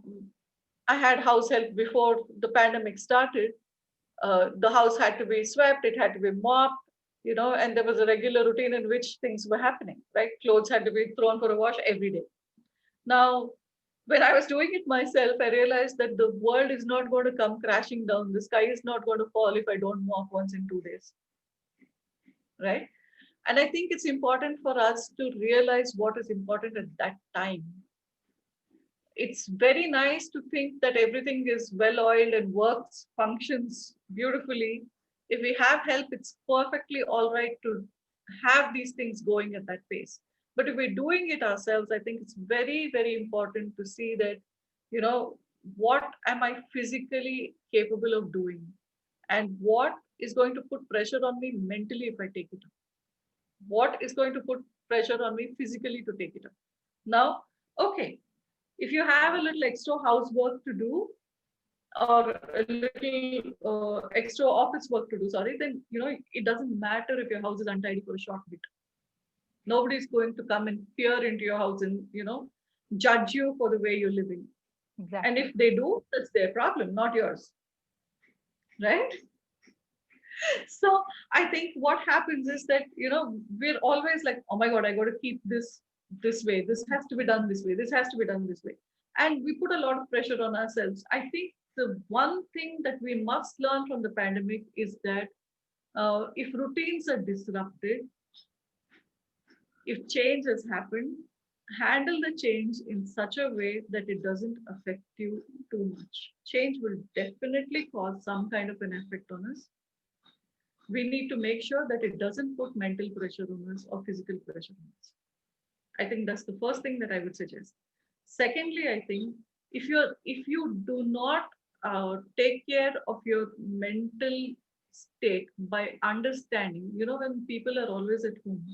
I had house help before the pandemic started, the house had to be swept, it had to be mopped, and there was a regular routine in which things were happening, right? Clothes had to be thrown for a wash every day. Now, when I was doing it myself, I realized that the world is not going to come crashing down. The sky is not going to fall if I don't mop once in 2 days, right? And I think it's important for us to realize what is important at that time. It's very nice to think that everything is well oiled and works, functions beautifully. If we have help, it's perfectly all right to have these things going at that pace. But if we're doing it ourselves, I think it's very, very important to see that, you know, what am I physically capable of doing? And what is going to put pressure on me mentally if I take it up? What is going to put pressure on me physically to take it up? Now, okay, if you have a little extra housework to do or a little extra office work to do, sorry, then it doesn't matter if your house is untidy for a short bit. Nobody's going to come and peer into your house and judge you for the way you're living. And Exactly. if they do, that's their problem, not yours, right? So I think what happens is that we're always like, oh my god, I got to keep this way, this has to be done this way, this has to be done this way, and we put a lot of pressure on ourselves. I think the one thing that we must learn from the pandemic is that if routines are disrupted, if change has happened, handle the change in such a way that it doesn't affect you too much. Change will definitely cause some kind of an effect on us. We need to make sure that it doesn't put mental pressure on us or physical pressure on us. I think that's the first thing that I would suggest. Secondly, I think if you do not take care of your mental state by understanding, when people are always at home,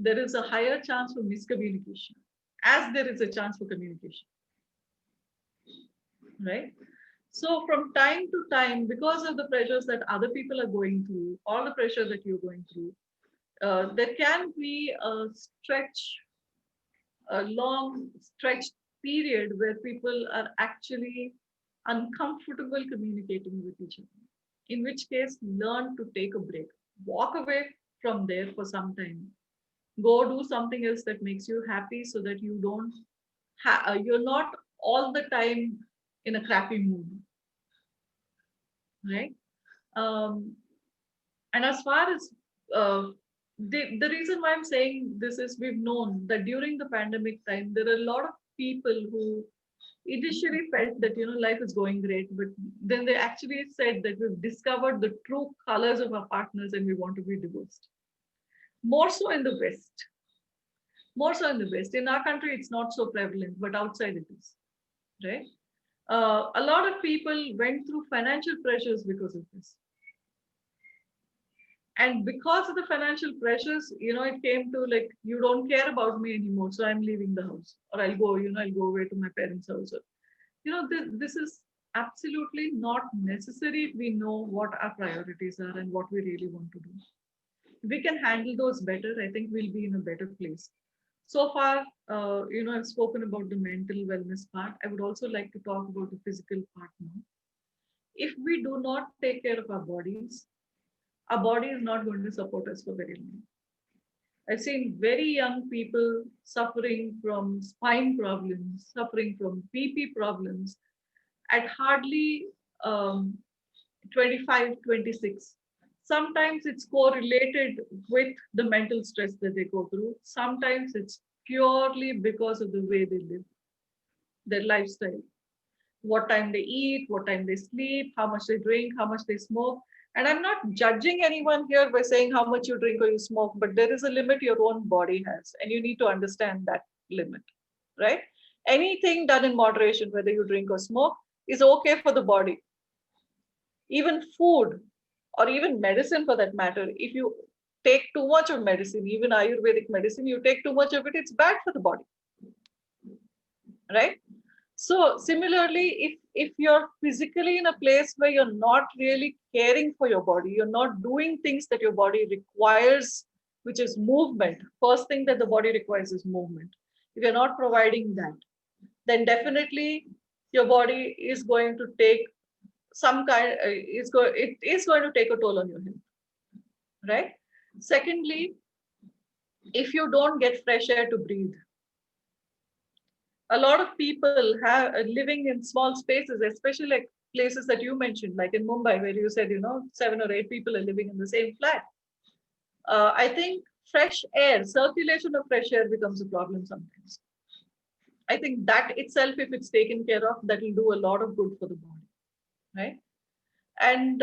there is a higher chance for miscommunication as there is a chance for communication, right? So from time to time, because of the pressures that other people are going through, all the pressure that you're going through, there can be a long stretched period where people are actually uncomfortable communicating with each other. In which case, learn to take a break, walk away from there for some time, go do something else that makes you happy, so that you're not all the time in a crappy mood, right? Um, and as far as uh, the reason why I'm saying this is we've known that during the pandemic time, there are a lot of people who initially felt that life is going great, but then they actually said that we've discovered the true colors of our partners and we want to be divorced. More so in the West. More so in the West. In our country, it's not so prevalent, but outside it is, right? A lot of people went through financial pressures because of this. And because of the financial pressures, it came to like, you don't care about me anymore, so I'm leaving the house, or I'll go away to my parents' house. Or, this is absolutely not necessary if we know what our priorities are and what we really want to do. If we can handle those better, I think we'll be in a better place. So far, I've spoken about the mental wellness part. I would also like to talk about the physical part now. If we do not take care of our body is not going to support us for very long. I've seen very young people suffering from spine problems, suffering from BP problems at hardly 25, 26. Sometimes it's correlated with the mental stress that they go through. Sometimes it's purely because of the way they live, their lifestyle, what time they eat, what time they sleep, how much they drink, how much they smoke. And I'm not judging anyone here by saying how much you drink or you smoke, but there is a limit your own body has, and you need to understand that limit, right? Anything done in moderation, whether you drink or smoke, is okay for the body. Even food or even medicine for that matter, if you take too much of medicine, even Ayurvedic medicine, you take too much of it, it's bad for the body, right? So similarly, if you're physically in a place where you're not really caring for your body, you're not doing things that your body requires, which is movement. First thing that the body requires is movement. If you're not providing that, then definitely your body is going to take some kind. It is going to take a toll on your health, right? Secondly, if you don't get fresh air to breathe, a lot of people have living in small spaces, especially like places that you mentioned, like in Mumbai, where you said, 7 or 8 people are living in the same flat. I think fresh air, circulation of fresh air becomes a problem sometimes. I think that itself, if it's taken care of, that will do a lot of good for the body, right? And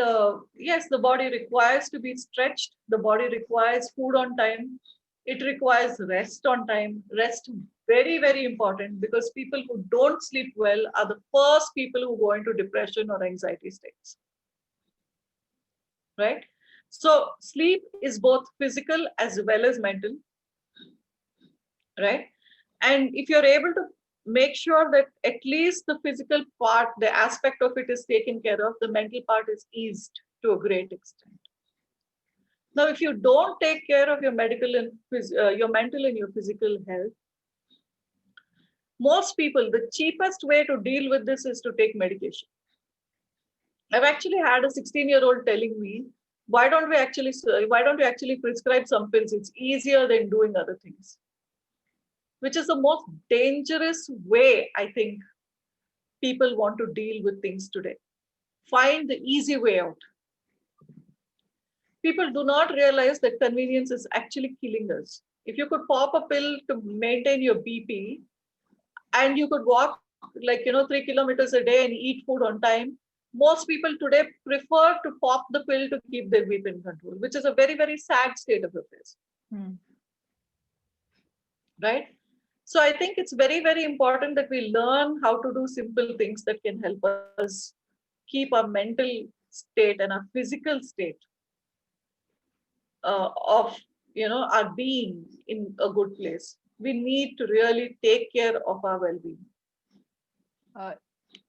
yes, the body requires to be stretched. The body requires food on time. It requires rest on time. Rest, very, very important, because people who don't sleep well are the first people who go into depression or anxiety states, right? So sleep is both physical as well as mental, right? And if you're able to make sure that at least the physical part, the aspect of it is taken care of, the mental part is eased to a great extent. Now, if you don't take care of your medical and your mental and your physical health, most people, the cheapest way to deal with this is to take medication. I've actually had a 16-year-old telling me, why don't we actually prescribe some pills? It's easier than doing other things, which is the most dangerous way, I think, people want to deal with things today. Find the easy way out. People do not realize that convenience is actually killing us. If you could pop a pill to maintain your BP and you could walk like 3 kilometers a day and eat food on time, most people today prefer to pop the pill to keep their BP in control, which is a very, very sad state of affairs. Hmm. Right? So I think it's very, very important that we learn how to do simple things that can help us keep our mental state and our physical state of our being in a good place. We need to really take care of our well-being. Uh,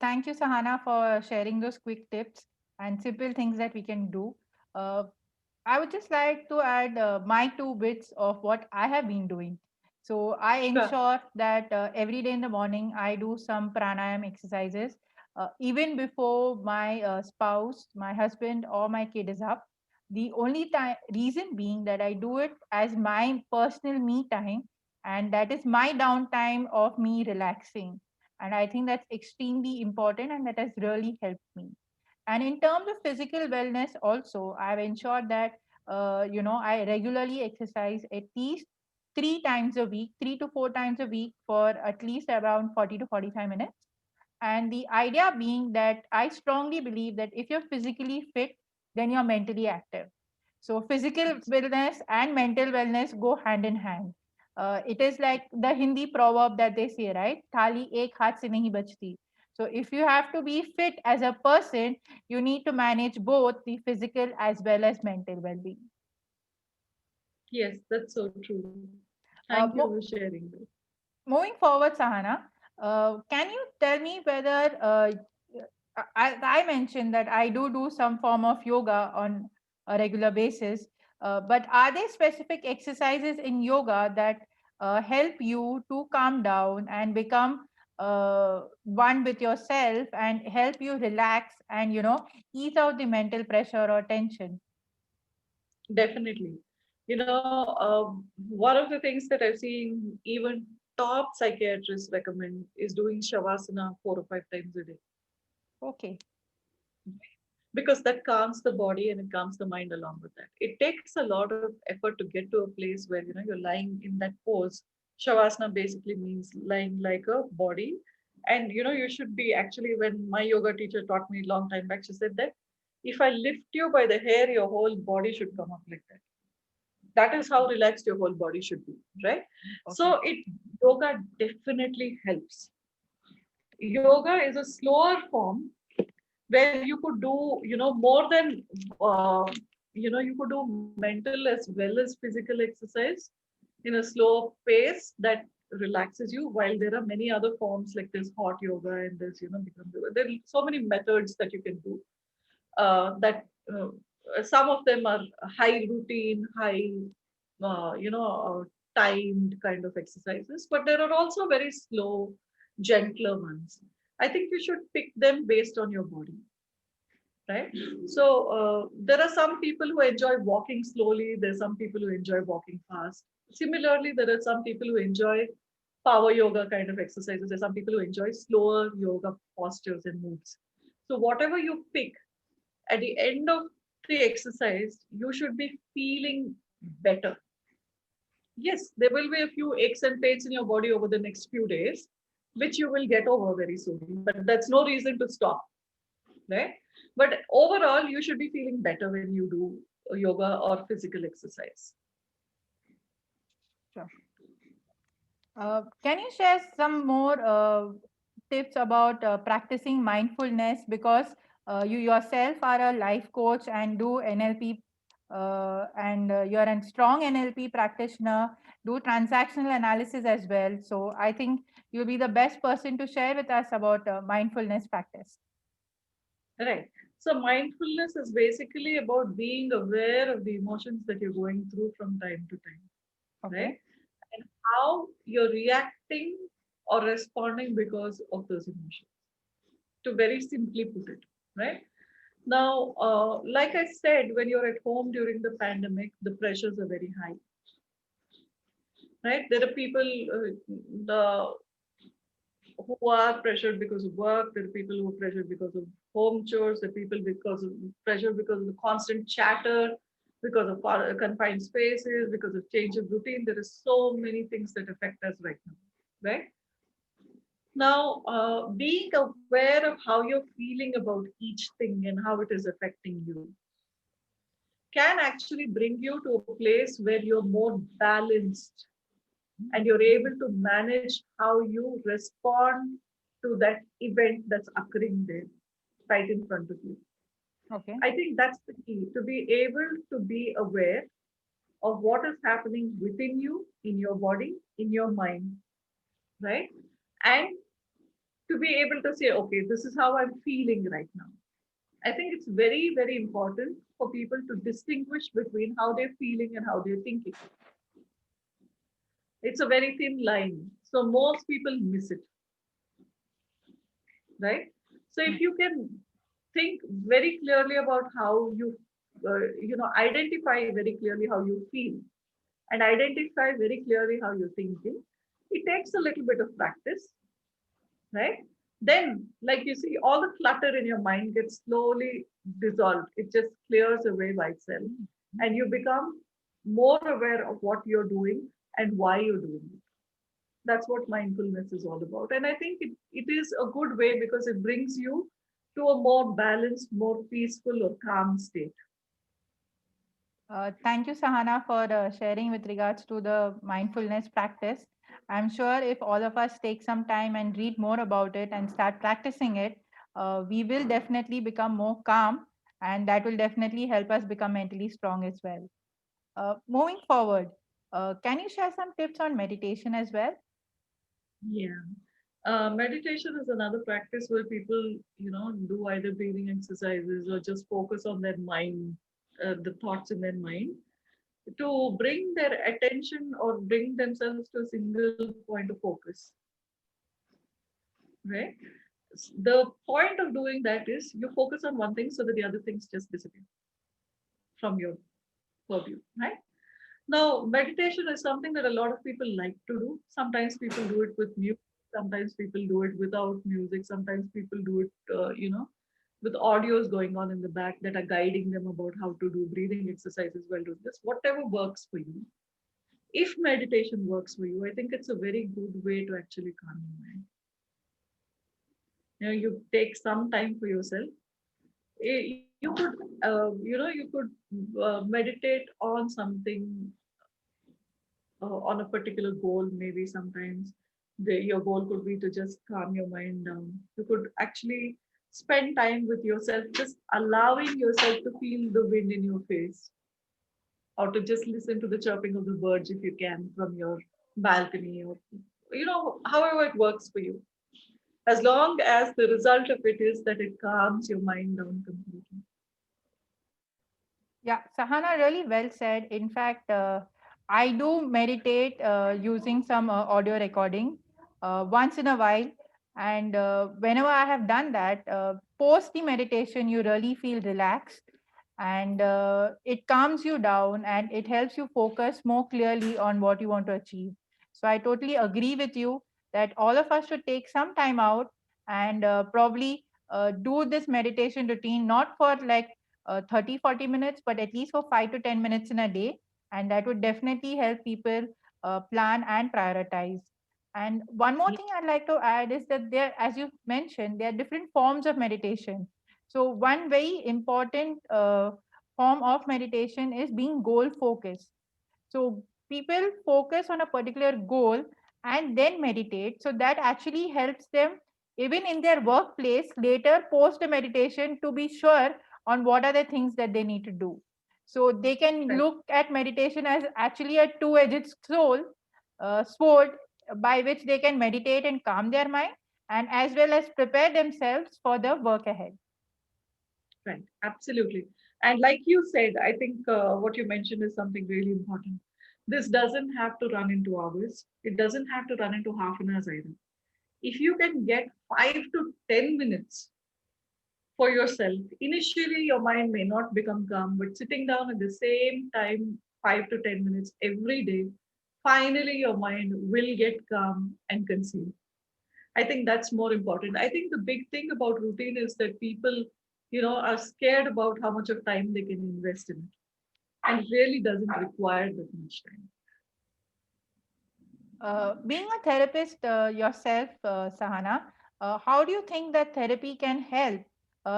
Thank you, Sahana, for sharing those quick tips and simple things that we can do. Uh, I would just like to add my 2 bits of what I have been doing. So I Sure. ensure that every day in the morning I do some pranayam exercises, even before my spouse, my husband, or my kid is up. The only time reason being that I do it as my personal me time, and that is my downtime of me relaxing. And I think that's extremely important, and that has really helped me. And in terms of physical wellness, also, I've ensured that I regularly exercise at least 3 times a week, 3 to 4 times a week for at least around 40 to 45 minutes. And the idea being that I strongly believe that if you're physically fit, then you're mentally active. So physical wellness and mental wellness go hand in hand. It is like the Hindi proverb that they say, right? Thali ek haath se nahi bachti. So if you have to be fit as a person, you need to manage both the physical as well as mental well-being. Yes, that's so true. Thank you Uh, for mo- sharing that. Moving forward, Sahana, can you tell me whether I mentioned that I do some form of yoga on a regular basis, but are there specific exercises in yoga that help you to calm down and become one with yourself and help you relax and ease out the mental pressure or tension? Definitely. One of the things that I've seen even top psychiatrists recommend is doing Shavasana 4 or 5 times a day, Okay. because that calms the body and it calms the mind along with that. It takes a lot of effort to get to a place where you're lying in that pose. Shavasana basically means lying like a body. And you should be actually, when my yoga teacher taught me a long time back, she said that if I lift you by the hair, your whole body should come up like that. That is how relaxed your whole body should be, right? Okay. So it yoga definitely helps. Yoga is a slower form where you could do more than uh, you could do mental as well as physical exercise in a slow pace that relaxes you, while there are many other forms like this hot yoga and this there are so many methods that you can do, that some of them are high routine, high timed kind of exercises, but there are also very slow, gentler ones. I think you should pick them based on your body, right? So there are some people who enjoy walking slowly. There's some people who enjoy walking fast. Similarly, there are some people who enjoy power yoga kind of exercises. There's some people who enjoy slower yoga postures and moves. So whatever you pick, at the end of the exercise, you should be feeling better. Yes, there will be a few aches and pains in your body over the next few days, which you will get over very soon. But that's no reason to stop, right? But overall, you should be feeling better when you do yoga or physical exercise. Sure. Can you share some more tips about practicing mindfulness? Because you yourself are a life coach and do NLP, and you're a strong NLP practitioner, do transactional analysis as well. So I think you'll be the best person to share with us about mindfulness practice. Right. So mindfulness is basically about being aware of the emotions that you're going through from time to time, right? Okay. And how you're reacting or responding because of those emotions, to very simply put it, right? Now, like I said, when you're at home during the pandemic, the pressures are very high, right? There are people the, who are pressured because of work. There are people who are pressured because of home chores. There are people because of pressure because of the constant chatter, because of confined spaces, because of change of routine. There are so many things that affect us right now, right? Now, being aware of how you're feeling about each thing and how it is affecting you can actually bring you to a place where you're more balanced and you're able to manage how you respond to that event that's occurring there right in front of you. Okay. I think that's the key, to be able to be aware of what is happening within you, in your body, in your mind, right? And to be able to say, okay, this is how I'm feeling right now. I think it's very, very important for people to distinguish between how they're feeling and how they're thinking. It's a very thin line. So most people miss it, right? So Hmm. if you can think very clearly about how you, identify very clearly how you feel and identify very clearly how you're thinking, it takes a little bit of practice, right? Then, like you see, all the clutter in your mind gets slowly dissolved. It just clears away by itself. and you become more aware of what you're doing and why you're doing it. That's what mindfulness is all about. And I think it is a good way because it brings you to a more balanced, more peaceful or calm state. Thank you, Sahana, for sharing with regards to the mindfulness practice. I'm sure if all of us take some time and read more about it and start practicing it, we will definitely become more calm, and that will definitely help us become mentally strong as well. Moving forward, can you share some tips on meditation as well? Yeah. Meditation is another practice where people, do either breathing exercises or just focus on their mind, the thoughts in their mind, to bring their attention or bring themselves to a single point of focus, right? The point of doing that is you focus on one thing so that the other things just disappear from your purview, right? Now, meditation is something that a lot of people like to do. Sometimes people do it with music, sometimes people do it without music, sometimes people do it, with audios going on in the back that are guiding them about how to do breathing exercises while doing this. Whatever works for you. If meditation works for you, I think it's a very good way to actually calm your mind. You take some time for yourself. You could, you could meditate on something, on a particular goal. Maybe sometimes your goal could be to just calm your mind down. You could actually spend time with yourself, just allowing yourself to feel the wind in your face, or to just listen to the chirping of the birds if you can from your balcony, or however it works for you, as long as the result of it is that it calms your mind down completely. Yeah, Sahana, really well said. In fact, I do meditate using some audio recording once in a while. And whenever I have done that, post the meditation, you really feel relaxed, and it calms you down and it helps you focus more clearly on what you want to achieve. So I totally agree with you that all of us should take some time out and probably do this meditation routine, not for like 30-40 minutes, but at least for 5 to 10 minutes in a day. And that would definitely help people plan and prioritize. And one more thing I'd like to add is that there, as you mentioned, there are different forms of meditation. So one very important form of meditation is being goal focused. So people focus on a particular goal and then meditate. So that actually helps them even in their workplace later post a meditation to be sure on what are the things that they need to do. So they can Right. look at meditation as actually a two-edged sword by which they can meditate and calm their mind, and as well as prepare themselves for the work ahead. Right, absolutely. And like you said, I think what you mentioned is something really important. This doesn't have to run into hours. It doesn't have to run into half an hour either. If you can get 5 to 10 minutes for yourself, initially your mind may not become calm, but sitting down at the same time, 5 to 10 minutes every day, finally your mind will get calm and concealed. I think that's more important. I think the big thing about routine is that people, are scared about how much of time they can invest in it. And it really doesn't require that much time. Being a therapist yourself, Sahana, how do you think that therapy can help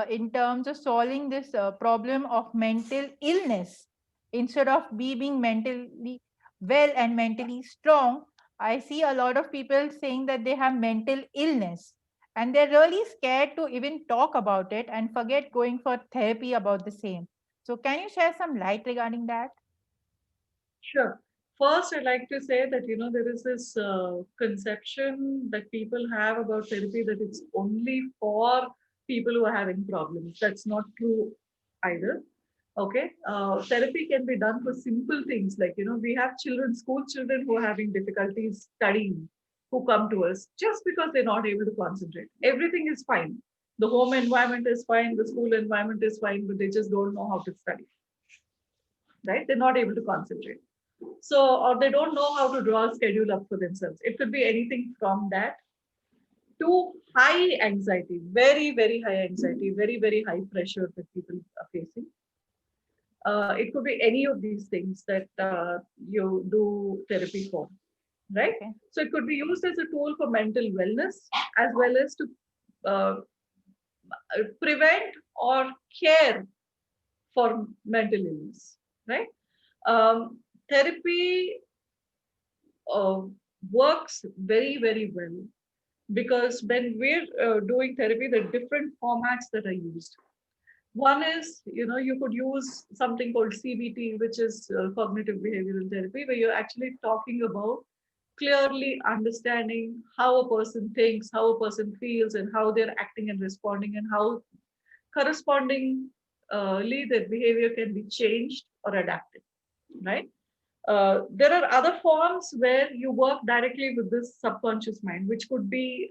in terms of solving this problem of mental illness? Instead of being mentally well and mentally strong, I see a lot of people saying that they have mental illness, and they're really scared to even talk about it and forget going for therapy about the same. So, can you share some light regarding that? Sure. First, I'd like to say that, there is this conception that people have about therapy that it's only for people who are having problems. That's not true either. Okay. Therapy can be done for simple things like, we have children, school children who are having difficulties studying, who come to us just because they're not able to concentrate. Everything is fine. The home environment is fine, the school environment is fine, but they just don't know how to study, right? They're not able to concentrate. So, or they don't know how to draw a schedule up for themselves. It could be anything from that to high anxiety, very, very high anxiety, very, very high pressure that people are facing. It could be any of these things that you do therapy for, right? Okay. So it could be used as a tool for mental wellness as well as to uh, prevent or care for mental illness, right? Therapy uh, works very, very well because when we're doing therapy, there are different formats that are used. One is, you could use something called CBT, which is cognitive behavioral therapy, where you're actually talking about clearly understanding how a person thinks, how a person feels, and how they're acting and responding, and how correspondingly their behavior can be changed or adapted, right? There are other forms where you work directly with this subconscious mind, which could be,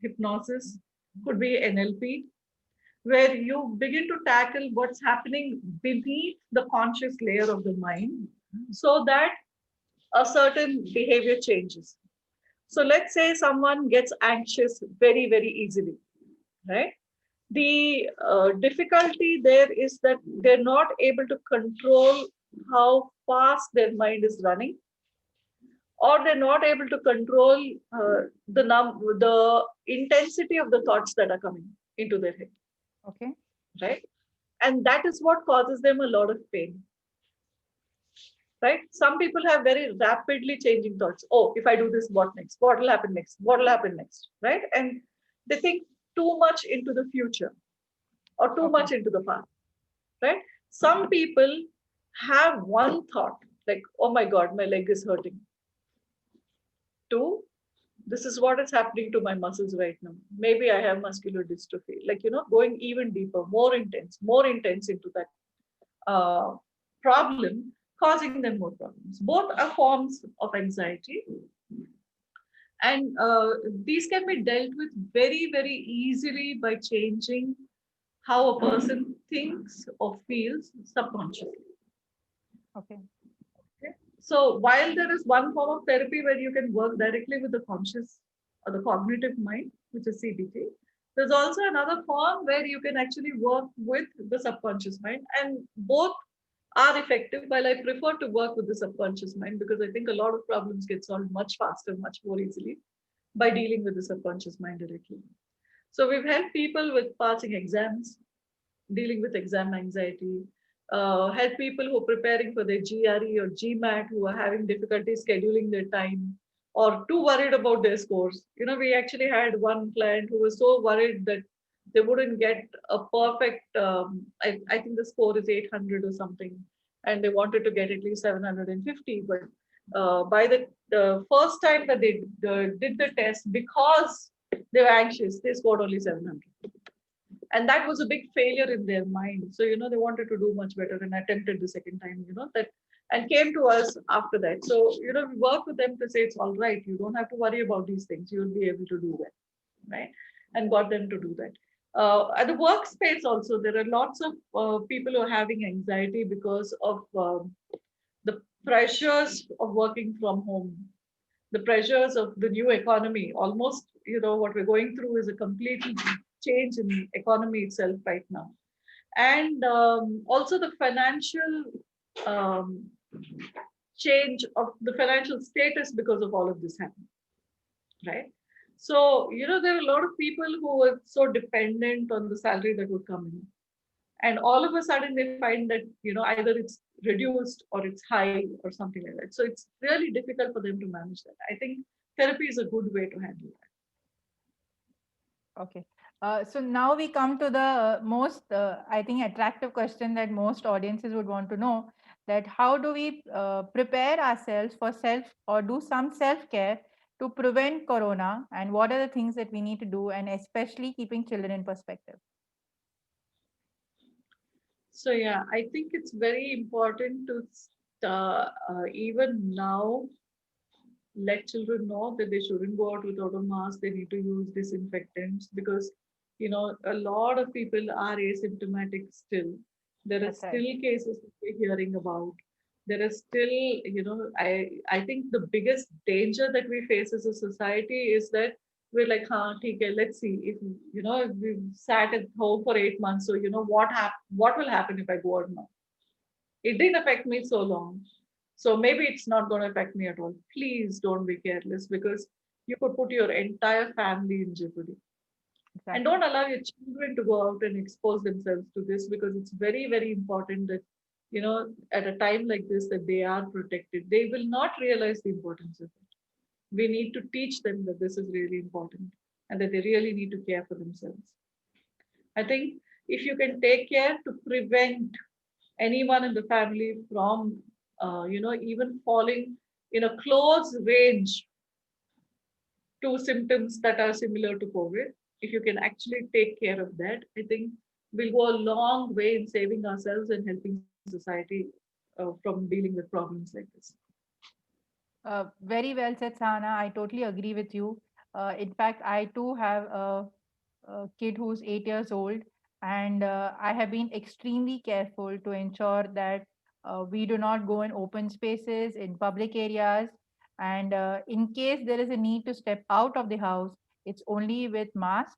hypnosis, could be NLP, where you begin to tackle what's happening beneath the conscious layer of the mind so that a certain behavior changes. So let's say someone gets anxious very, very easily, right? The difficulty there is that they're not able to control how fast their mind is running, or they're not able to control the intensity of the thoughts that are coming into their head, Okay. right? And that is what causes them a lot of pain, right? Some people have very rapidly changing thoughts. Oh, if I do this, what next? What will happen next? What will happen next? Right? And they think too much into the future or too Okay. much into the past, right? Some people have one thought like, oh my God, my leg is hurting. Two, this is what is happening to my muscles right now. Maybe I have muscular dystrophy. Like, going even deeper, more intense into that problem, causing them more problems. Both are forms of anxiety, and these can be dealt with very, very easily by changing how a person thinks or feels subconsciously. Okay. Okay? So, while there is one form of therapy where you can work directly with the conscious or the cognitive mind, which is CBT, there's also another form where you can actually work with the subconscious mind, and both are effective. While I prefer to work with the subconscious mind because I think a lot of problems get solved much faster, much more easily by dealing with the subconscious mind directly. So we've helped people with passing exams, dealing with exam anxiety, help people who are preparing for their GRE or GMAT who are having difficulty scheduling their time or too worried about their scores. We actually had one client who was so worried that they wouldn't get a perfect, I think the score is 800 or something, and they wanted to get at least 750. But by the first time that they did the test, because they were anxious, they scored only 700, and that was a big failure in their mind. So they wanted to do much better and attempted the second time, that, and came to us after that. So we work with them to say it's all right, you don't have to worry about these things, you'll be able to do that, right? And got them to do that. At the workspace also, there are lots of people who are having anxiety because of the pressures of working from home, the pressures of the new economy. Almost, what we're going through is a complete change in economy itself right now. And also the financial um, change of the financial status because of all of this happening, right? So, there are a lot of people who are so dependent on the salary that would come in. And all of a sudden they find that, either it's reduced or it's high or something like that. So it's really difficult for them to manage that. I think therapy is a good way to handle that. Okay. So now we come to the most, I think, attractive question that most audiences would want to know, that how do we prepare ourselves for self or do some self-care to prevent corona, and what are the things that we need to do, and especially keeping children in perspective? So yeah, I think it's very important to even now let children know that they shouldn't go out without a mask. They need to use disinfectants because a lot of people are asymptomatic still. There are That's right. still cases that we're hearing about. There are still, I think the biggest danger that we face as a society is that we're like, okay, let's see if if we've sat at home for 8 months. So what will happen if I go out now? It didn't affect me so long. So maybe it's not going to affect me at all. Please don't be careless because you could put your entire family in jeopardy. And Exactly. don't allow your children to go out and expose themselves to this because it's very, very important that, at a time like this, that they are protected. They will not realize the importance of it. We need to teach them that this is really important and that they really need to care for themselves. I think if you can take care to prevent anyone in the family from, even falling in a close range to symptoms that are similar to COVID, if you can actually take care of that, I think we'll go a long way in saving ourselves and helping society from dealing with problems like this. Very well said, Sana. I totally agree with you. In fact, I too have a kid who's 8 years old, and I have been extremely careful to ensure that we do not go in open spaces, in public areas, and in case there is a need to step out of the house, it's only with mask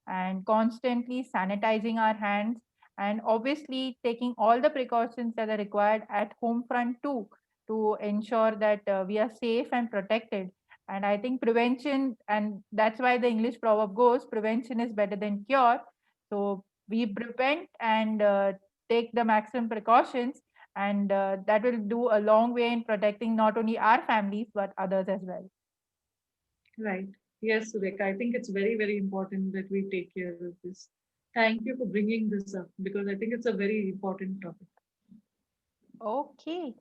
and constantly sanitizing our hands and obviously taking all the precautions that are required at home front too to ensure that we are safe and protected. And I think prevention, and that's why the English proverb goes, prevention is better than cure. So we prevent and take the maximum precautions, and that will do a long way in protecting not only our families but others as well. Right. Yes, Surekha, I think it's very, very important that we take care of this. Thank you for bringing this up because I think it's a very important topic. Okay.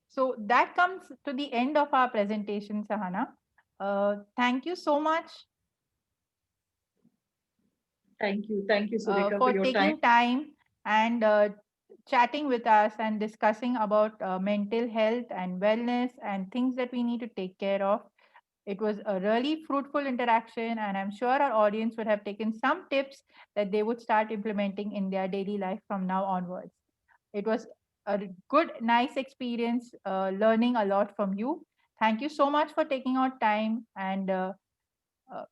So that comes to the end of our presentation, Sahana. Thank you so much Thank you. Thank you, Surekha, for for your time. taking time and chatting with us and discussing about mental health and wellness and things that we need to take care of. It was a really fruitful interaction, and I'm sure our audience would have taken some tips that they would start implementing in their daily life from now onwards. It was a good, nice experience learning a lot from you. Thank you so much for taking out time. And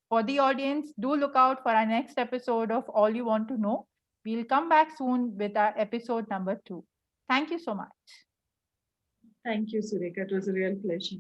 for the audience, do look out for our next episode of All You Want to Know. We'll come back soon with our episode number 2. Thank you so much. Thank you, Surekha. It was a real pleasure.